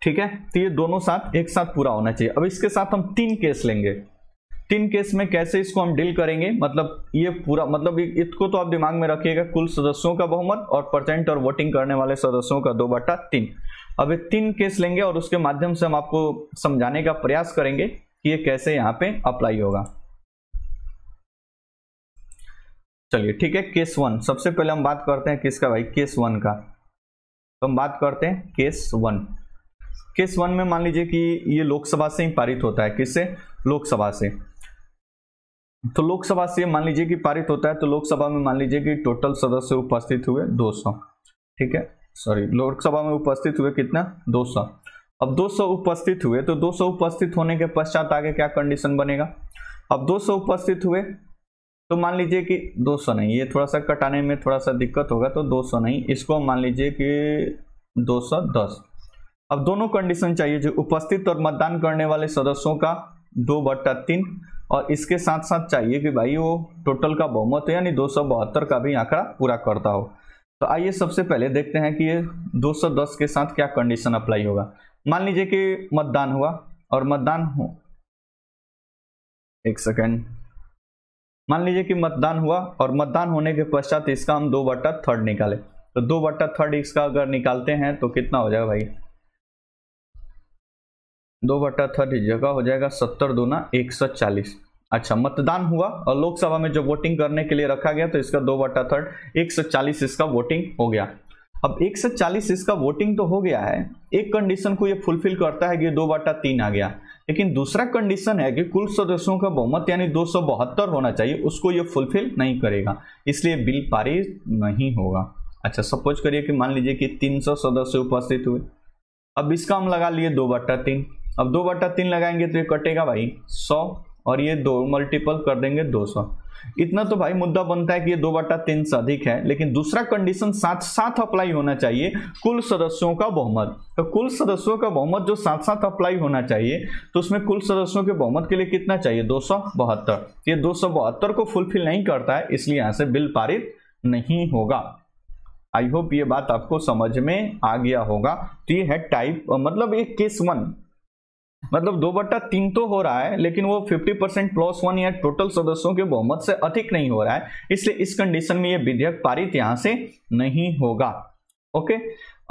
ठीक है, तो ये दोनों साथ एक साथ पूरा होना चाहिए। अब इसके साथ हम 3 केस लेंगे। 3 केस में कैसे इसको हम डील करेंगे, मतलब ये पूरा, मतलब इसको तो आप दिमाग में रखिएगा, कुल सदस्यों का बहुमत और प्रेजेंट और वोटिंग करने वाले सदस्यों का 2/3। अब ये 3 केस लेंगे और उसके माध्यम से हम आपको समझाने का प्रयास करेंगे कि ये कैसे यहाँ पे अप्लाई होगा। चलिए ठीक है, केस 1 सबसे पहले हम बात करते हैं किसका भाई? केस 1 का। तो हम बात करते हैं केस 1। केस 1 में मान लीजिए कि ये लोकसभा से ही पारित होता है। किससे? लोकसभा से। तो लोकसभा से मान लीजिए कि पारित होता है, तो लोकसभा में मान लीजिए कि टोटल सदस्य उपस्थित हुए 200। ठीक है, सॉरी, लोकसभा में उपस्थित हुए कितना? 200। अब 200 उपस्थित हुए, तो 200 उपस्थित होने के पश्चात आगे क्या कंडीशन बनेगा? अब 200 उपस्थित हुए तो मान लीजिए कि 200 नहीं, ये थोड़ा सा कटाने में थोड़ा सा दिक्कत होगा, तो 200 नहीं, इसको मान लीजिए कि 210। अब दोनों कंडीशन चाहिए, जो उपस्थित और मतदान करने वाले सदस्यों का 2/3 और इसके साथ साथ चाहिए कि भाई वो टोटल का बहुमत यानी 272 का भी आंकड़ा पूरा करता हो। तो आइए सबसे पहले देखते हैं कि ये 210 के साथ क्या कंडीशन अप्लाई होगा। मान लीजिए कि मतदान हुआ और मतदान हो, एक सेकेंड, मान लीजिए कि मतदान हुआ और मतदान होने के पश्चात इसका हम 2/3 निकाले, तो 2/3 इसका अगर निकालते हैं तो कितना हो जाएगा भाई? 2/3 जगह हो जाएगा 70 दूना 140। अच्छा, मतदान हुआ और लोकसभा में जो वोटिंग करने के लिए रखा गया तो इसका 2/3 140 इसका वोटिंग हो गया। अब 140 इसका वोटिंग तो हो गया है, एक कंडीशन को ये फुलफिल करता है कि 2/3 आ गया, लेकिन दूसरा कंडीशन है कि कुल सदस्यों का बहुमत यानी 272 होना चाहिए, उसको ये फुलफिल नहीं करेगा, इसलिए बिल पारित नहीं होगा। अच्छा, सपोज करिए कि मान लीजिए कि 300 सदस्य उपस्थित हुए। अब इसका हम लगा लिए 2/3। अब 2/3 लगाएंगे तो ये कटेगा भाई 100 और ये 2 मल्टीपल कर देंगे 200। इतना तो भाई मुद्दा बनता है कि ये 2/3 से अधिक है, लेकिन दूसरा कंडीशन साथ साथ अप्लाई होना चाहिए, कुल सदस्यों का बहुमत। तो कुल सदस्यों का बहुमत जो साथ साथ अप्लाई होना चाहिए, तो उसमें कुल सदस्यों के बहुमत के लिए कितना चाहिए? 272। ये 272 को फुलफिल नहीं करता है, इसलिए यहां से बिल पारित नहीं होगा। आई होप ये बात आपको समझ में आ गया होगा। तो ये है टाइप, मतलब ये केस 1, मतलब 2/3 तो हो रहा है, लेकिन वो 50% + 1 या टोटल सदस्यों के बहुमत से अधिक नहीं हो रहा है, इसलिए इस कंडीशन में ये विधेयक पारित यहां से नहीं होगा। ओके,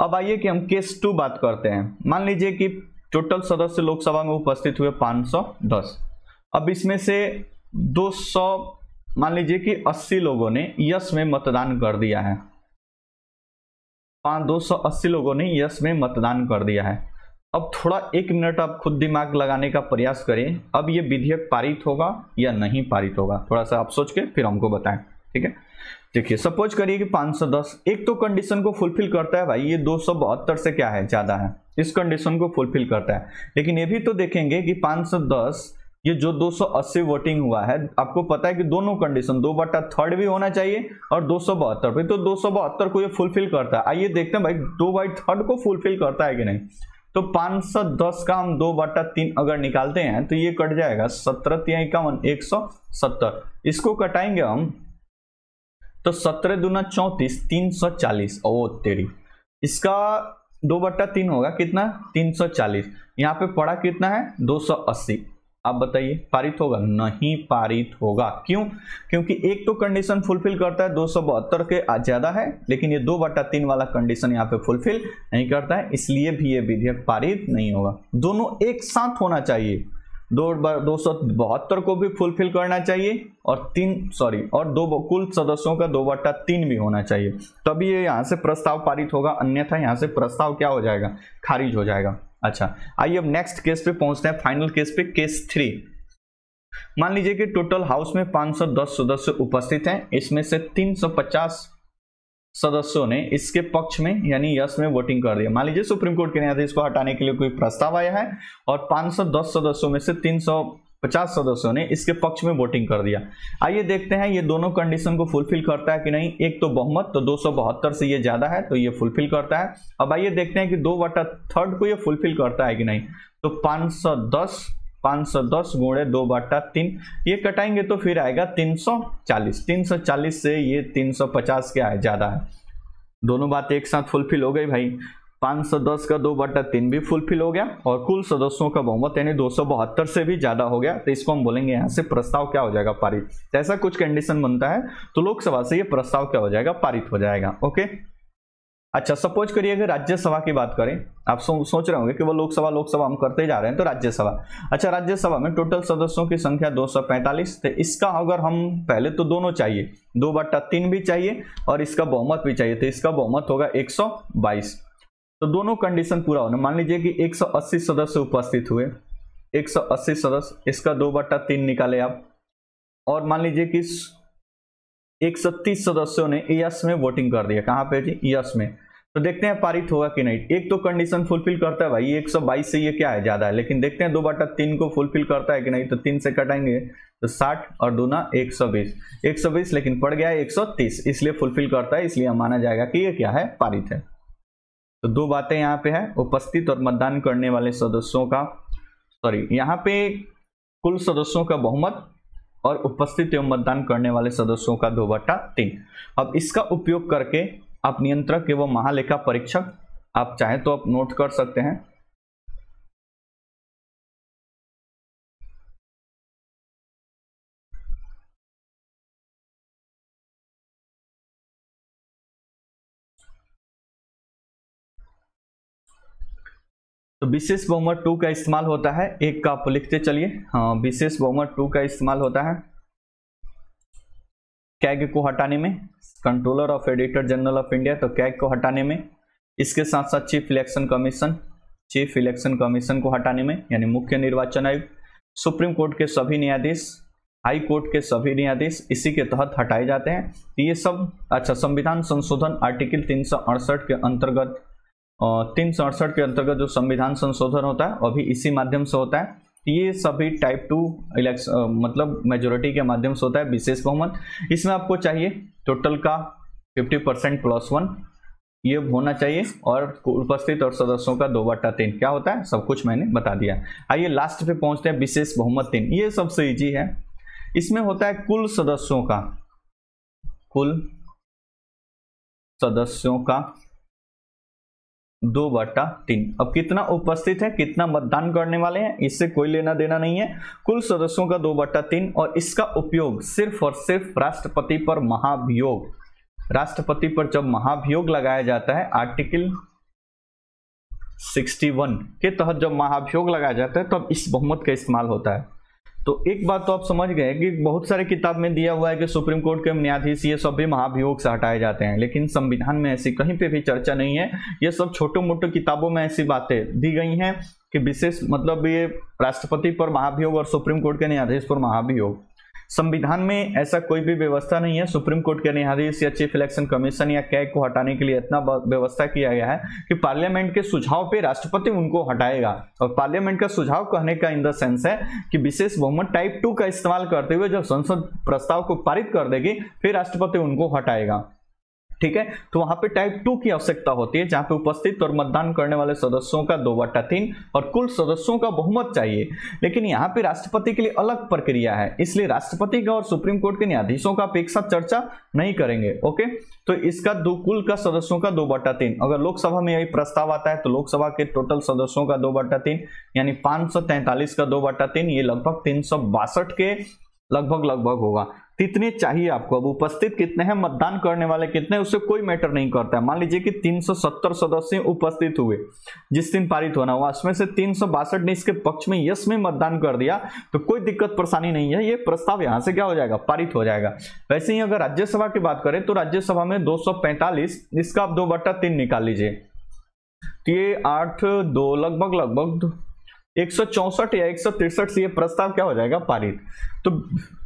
अब आइए कि हम केस 2 बात करते हैं। मान लीजिए कि टोटल सदस्य लोकसभा में उपस्थित हुए 510। अब इसमें से 200 मान लीजिए कि 80 लोगों ने यस में मतदान कर दिया है। 280 लोगों ने यस में मतदान कर दिया है। अब थोड़ा 1 मिनट आप खुद दिमाग लगाने का प्रयास करें, अब ये विधेयक पारित होगा या नहीं पारित होगा, थोड़ा सा आप सोच के फिर हमको बताएं। ठीक है, देखिए सपोज करिए कि 510 एक तो कंडीशन को फुलफिल करता है भाई, ये 272 से क्या है? ज्यादा है, इस कंडीशन को फुलफिल करता है। लेकिन ये भी तो देखेंगे कि 510 ये जो 280 वोटिंग हुआ है, आपको पता है कि दोनों कंडीशन 2/3 भी होना चाहिए और 272 भी, तो 272 को ये फुलफिल करता है। आइए देखते हैं भाई 2/3 को फुलफिल करता है कि नहीं। तो 510 का हम 2/3 अगर निकालते हैं तो ये कट जाएगा 17×51 170। इसको कटाएंगे हम तो 17 दूना 34 340। ओ तेरी, इसका 2/3 होगा कितना 340। यहाँ पे पड़ा कितना है 280। आप बताइए पारित होगा? नहीं पारित होगा। क्यों? क्योंकि एक तो कंडीशन फुलफिल करता है 272 के ज्यादा है, लेकिन ये 2/3 वाला कंडीशन यहाँ पे फुलफिल नहीं करता है, इसलिए भी ये विधेयक पारित नहीं होगा। दोनों एक साथ होना चाहिए, 272 को भी फुलफिल करना चाहिए और दो कुल सदस्यों का 2/3 भी होना चाहिए, तभी ये यहाँ से प्रस्ताव पारित होगा, अन्यथा यहाँ से प्रस्ताव क्या हो जाएगा? खारिज हो जाएगा। अच्छा, आइए अब नेक्स्ट केस पे पहुंचते हैं, फाइनल केस पे, केस 3। मान लीजिए कि टोटल हाउस में 510 सदस्य उपस्थित हैं, इसमें से 350 सदस्यों ने इसके पक्ष में यानी यस में वोटिंग कर दिया। मान लीजिए सुप्रीम कोर्ट के न्यायाधीश को हटाने के लिए कोई प्रस्ताव आया है और 510 सदस्यों में से 350 सदस्यों ने इसके पक्ष में वोटिंग कर दिया। आइए देखते हैं ये दोनों कंडीशन को फुलफिल करता है कि नहीं। एक तो बहुमत, तो 272 से ये ज्यादा है तो ये फुलफिल करता है। अब आइए देखते हैं कि 2/3 को ये फुलफिल करता है कि नहीं। तो 510 गुणे 2/3 ये कटाएंगे तो फिर आएगा 340। 340 से ये 350 क्या है? ज्यादा है। दोनों बात एक साथ फुलफिल हो गई भाई। 510 का 2/3 भी फुलफिल हो गया और कुल सदस्यों का बहुमत यानी 272 से भी ज्यादा हो गया, तो इसको हम बोलेंगे यहाँ से प्रस्ताव क्या हो जाएगा? पारित। तो ऐसा कुछ कंडीशन बनता है तो लोकसभा से ये प्रस्ताव क्या हो जाएगा? पारित हो जाएगा। ओके, अच्छा सपोज करिए अगर राज्यसभा की बात करें, आप सोच रहे होंगे कि वो लोकसभा हम करते जा रहे हैं, तो राज्यसभा। अच्छा, राज्यसभा में टोटल सदस्यों की संख्या 245। तो इसका अगर हम पहले तो दोनों चाहिए, 2/3 भी चाहिए और इसका बहुमत भी चाहिए, तो इसका बहुमत होगा 122। तो दोनों कंडीशन पूरा होना। मान लीजिए कि 180 सदस्य उपस्थित हुए, 180 सदस्य, इसका 2/3 निकाले आप, और मान लीजिए कि 130 सदस्यों ने यस में वोटिंग कर दिया। कहां पे जी? यस में। तो देखते हैं पारित होगा कि नहीं। एक तो कंडीशन फुलफिल करता है भाई, 122 से ये क्या है? ज्यादा है, लेकिन देखते हैं 2/3 को फुलफिल करता है कि नहीं। तो 3 से कटाएंगे तो 60 और दूना 120, लेकिन पड़ गया है 130, इसलिए फुलफिल करता है, इसलिए माना जाएगा कि ये क्या है? पारित है। तो दो बातें यहाँ पे है, उपस्थित और मतदान करने वाले सदस्यों का, यहाँ पे कुल सदस्यों का बहुमत और उपस्थित एवं मतदान करने वाले सदस्यों का 2/3। अब इसका उपयोग करके आप नियंत्रक एवं महालेखा परीक्षक, आप चाहें तो आप नोट कर सकते हैं। तो विशेष बहुमत 2 का इस्तेमाल होता है। एक का आप लिखते चलिए। हाँ, विशेष बहुमत 2 का इस्तेमाल होता है कैग को हटाने में, controller of editor general of India, तो कैग को हटाने में, इसके साथ साथ चीफ इलेक्शन कमीशन को हटाने में, यानी मुख्य निर्वाचन आयुक्त, सुप्रीम कोर्ट के सभी न्यायाधीश, हाई कोर्ट के सभी न्यायाधीश इसी के तहत हटाए जाते हैं। ये सब अच्छा, संविधान संशोधन आर्टिकल 368 के अंतर्गत, 368 के अंतर्गत जो संविधान संशोधन होता है अभी इसी माध्यम से होता है। ये सभी टाइप 2 इलेक्शन मतलब मेजोरिटी के माध्यम से होता है विशेष बहुमत। इसमें आपको चाहिए टोटल का 50% + 1 ये होना चाहिए, और उपस्थित और सदस्यों का 2/3 क्या होता है, सब कुछ मैंने बता दिया। आइए लास्ट पे पहुंचते हैं, विशेष बहुमत 3। ये सबसे इजी है। इसमें होता है कुल सदस्यों का 2/3। अब कितना उपस्थित है, कितना मतदान करने वाले हैं, इससे कोई लेना देना नहीं है। कुल सदस्यों का 2/3, और इसका उपयोग सिर्फ और सिर्फ राष्ट्रपति पर महाभियोग, राष्ट्रपति पर जब महाभियोग लगाया जाता है, आर्टिकल 61 के तहत जब महाभियोग लगाया जाता है तब इस बहुमत का इस्तेमाल होता है। तो एक बात तो आप समझ गए कि बहुत सारे किताब में दिया हुआ है कि सुप्रीम कोर्ट के न्यायाधीश ये सब भी महाभियोग से हटाए जाते हैं, लेकिन संविधान में ऐसी कहीं पे भी चर्चा नहीं है। ये सब छोटे मोटे किताबों में ऐसी बातें दी गई हैं कि विशेष मतलब ये राष्ट्रपति पर महाभियोग और सुप्रीम कोर्ट के न्यायाधीश पर महाभियोग, संविधान में ऐसा कोई भी व्यवस्था नहीं है। सुप्रीम कोर्ट के न्यायाधीश या चीफ इलेक्शन कमीशन या कैग को हटाने के लिए इतना व्यवस्था किया गया है कि पार्लियामेंट के सुझाव पे राष्ट्रपति उनको हटाएगा। और पार्लियामेंट का सुझाव कहने का इन द सेंस है कि विशेष बहुमत टाइप 2 का इस्तेमाल करते हुए जब संसद प्रस्ताव को पारित कर देगी फिर राष्ट्रपति उनको हटाएगा। ठीक है, तो वहां पे टाइप 2 की आवश्यकता होती है, जहां पे उपस्थित और मतदान करने वाले सदस्यों का 2/3 और कुल सदस्यों का बहुमत चाहिए। लेकिन यहाँ पे राष्ट्रपति के लिए अलग प्रक्रिया है, इसलिए राष्ट्रपति का और सुप्रीम कोर्ट के न्यायाधीशों का एक साथ चर्चा नहीं करेंगे। ओके, तो इसका कुल का सदस्यों का 2/3। अगर लोकसभा में यही प्रस्ताव आता है तो लोकसभा के टोटल सदस्यों का 2/3 यानी 543 का 2/3, ये लगभग 362 के लगभग होगा। कितने चाहिए आपको, अब उपस्थित कितने हैं, मतदान करने वाले कितने, उससे कोई मैटर नहीं करता है। मान लीजिए कि 370 सदस्य उपस्थित हुए जिस दिन पारित होना हुआ, उसमें से 362 ने इसके पक्ष में यस में मतदान कर दिया तो कोई दिक्कत परेशानी नहीं है, ये प्रस्ताव यहां से क्या हो जाएगा, पारित हो जाएगा। वैसे ही अगर राज्यसभा की बात करें तो राज्यसभा में 245, इसका आप 2/3 निकाल लीजिए तो ये 8-2 लगभग 164 या 163 से ये प्रस्ताव क्या हो जाएगा, पारित। तो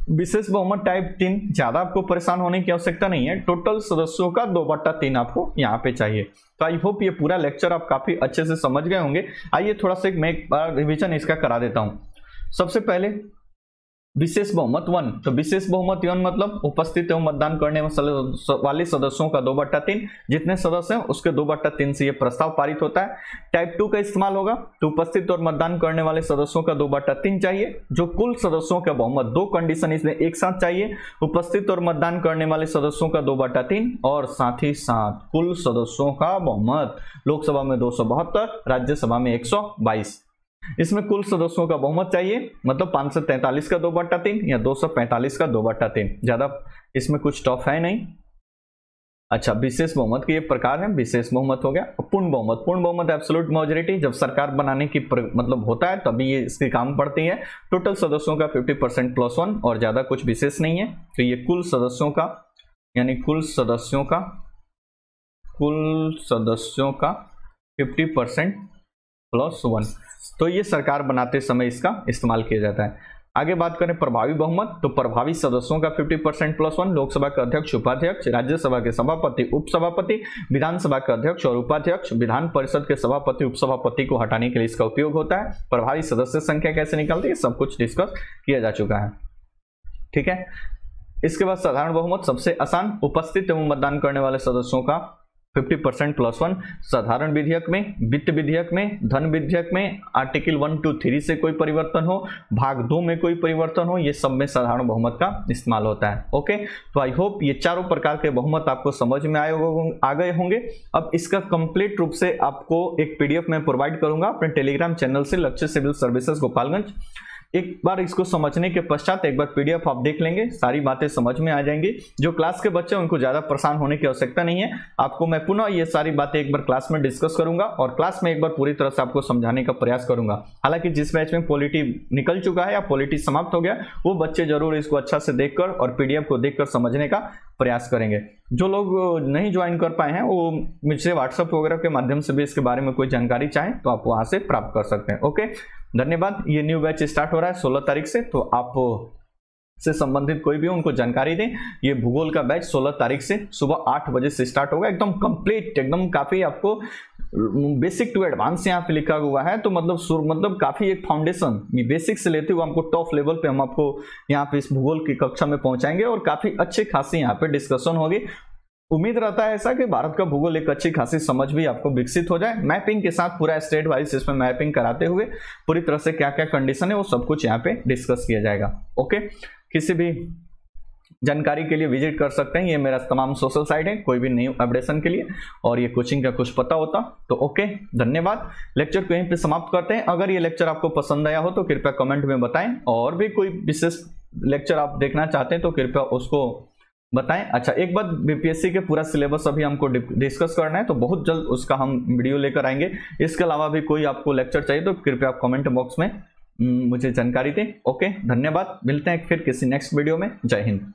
विशेष बहुमत टाइप 3 ज्यादा आपको परेशान होने की आवश्यकता नहीं है, टोटल सदस्यों का 2/3 आपको यहाँ पे चाहिए। तो आई होप ये पूरा लेक्चर आप काफी अच्छे से समझ गए होंगे। आइए थोड़ा सा मैं एक बार रिविजन इसका करा देता हूँ। सबसे पहले विशेष बहुमत 1, तो विशेष बहुमत 1 मतलब उपस्थित एवं मतदान करने वाले सदस्यों का 2/3, जितने सदस्य हैं उसके 2/3 से ये प्रस्ताव पारित होता है। टाइप 2 का इस्तेमाल होगा तो उपस्थित और मतदान करने वाले सदस्यों का 2/3 चाहिए, जो कुल सदस्यों का बहुमत, 2 कंडीशन इसमें एक साथ चाहिए, उपस्थित और मतदान करने वाले सदस्यों का 2/3 और साथ ही साथ कुल सदस्यों का बहुमत। लोकसभा में 272, राज्यसभा में 122, इसमें कुल सदस्यों का बहुमत चाहिए, मतलब 543 का 2/3 या 245 का 2/3, ज्यादा इसमें कुछ टफ है नहीं। अच्छा, विशेष बहुमत के ये प्रकार है, विशेष बहुमत हो गया। पूर्ण बहुमत एब्सोल्यूट मेजॉरिटी, जब सरकार बनाने की मतलब होता है तभी ये इसके काम पड़ती है। टोटल सदस्यों का 50% +1 और ज्यादा कुछ विशेष नहीं है। तो ये कुल सदस्यों का यानी कुल सदस्यों का 50% +1, तो ये सरकार बनाते समय इसका इस्तेमाल किया जाता है। आगे बात करें प्रभावी बहुमत, तो प्रभावी सदस्यों का 50% +1, लोकसभा के अध्यक्ष, उपाध्यक्ष, राज्यसभा के सभापति, उपसभापति, विधानसभा के अध्यक्ष और उपाध्यक्ष, विधान परिषद के सभापति, उपसभापति को हटाने के लिए इसका उपयोग होता है। प्रभावी सदस्य संख्या कैसे निकालते हैं, सब कुछ डिस्कस किया जा चुका है। ठीक है, इसके बाद साधारण बहुमत सबसे आसान, उपस्थित एवं मतदान करने वाले सदस्यों का 50% +1। साधारण विधेयक में, वित्त विधेयक में, धन विधेयक में आर्टिकल 1 to 3 से कोई परिवर्तन हो, भाग 2 में कोई परिवर्तन हो, ये सब में साधारण बहुमत का इस्तेमाल होता है। ओके, तो आई होप ये चारों प्रकार के बहुमत आपको समझ में आ गए होंगे। अब इसका कंप्लीट रूप से आपको एक PDF में प्रोवाइड करूंगा अपने टेलीग्राम चैनल से, लक्ष्य सिविल सर्विसेज गोपालगंज। एक बार इसको समझने के पश्चात एक बार PDF आप देख लेंगे, सारी बातें समझ में आ जाएंगी। जो क्लास के बच्चे उनको ज्यादा परेशान होने की आवश्यकता नहीं है, आपको मैं पुनः ये सारी बातें एक बार क्लास में डिस्कस करूंगा और क्लास में एक बार पूरी तरह से आपको समझाने का प्रयास करूंगा। हालांकि जिस बैच में पॉलिटी निकल चुका है या पॉलिटी समाप्त हो गया, वो बच्चे जरूर इसको अच्छा से देखकर और PDF को देखकर समझने का प्रयास करेंगे। जो लोग नहीं ज्वाइन कर पाए हैं वो मुझसे व्हाट्सएप वगैरह के माध्यम से भी इसके बारे में कोई जानकारी चाहें तो आप वहां से प्राप्त कर सकते हैं। ओके, धन्यवाद। ये न्यू बैच स्टार्ट हो रहा है 16 तारीख से, तो आप से संबंधित कोई भी उनको जानकारी दें। ये भूगोल का बैच 16 तारीख से सुबह 8 बजे से स्टार्ट होगा, एकदम कंप्लीट, एकदम काफी आपको बेसिक टू एडवांस यहाँ पे लिखा हुआ है। तो मतलब काफी एक फाउंडेशन बेसिक से लेते हुए हमको टॉप लेवल पे हम आपको यहाँ पे इस भूगोल की कक्षा में पहुंचाएंगे और काफी अच्छे खासी यहाँ पे डिस्कशन होगी। उम्मीद रहता है ऐसा कि भारत का भूगोल एक अच्छी खासी समझ भी आपको विकसित हो जाए। मैपिंग के साथ पूरा स्टेट वाइज इसमें मैपिंग कराते हुए पूरी तरह से क्या क्या कंडीशन है वो सब कुछ यहाँ पे डिस्कस किया जाएगा। ओके, किसी भी जानकारी के लिए विजिट कर सकते हैं, ये मेरा तमाम सोशल साइट है कोई भी न्यू अपडेशन के लिए, और ये कोचिंग का कुछ पता होता तो ओके। धन्यवाद। लेक्चर को यहीं पे समाप्त करते हैं। अगर ये लेक्चर आपको पसंद आया हो तो कृपया कमेंट में बताएं, और भी कोई विशेष लेक्चर आप देखना चाहते हैं तो कृपया उसको बताएं। अच्छा, एक बात, बीपीएससी के पूरा सिलेबस अभी हमको डिस्कस करना है, तो बहुत जल्द उसका हम वीडियो लेकर आएंगे। इसके अलावा भी कोई आपको लेक्चर चाहिए तो कृपया आप कमेंट बॉक्स में मुझे जानकारी दें। ओके, धन्यवाद। मिलते हैं फिर किसी नेक्स्ट वीडियो में। जय हिंद।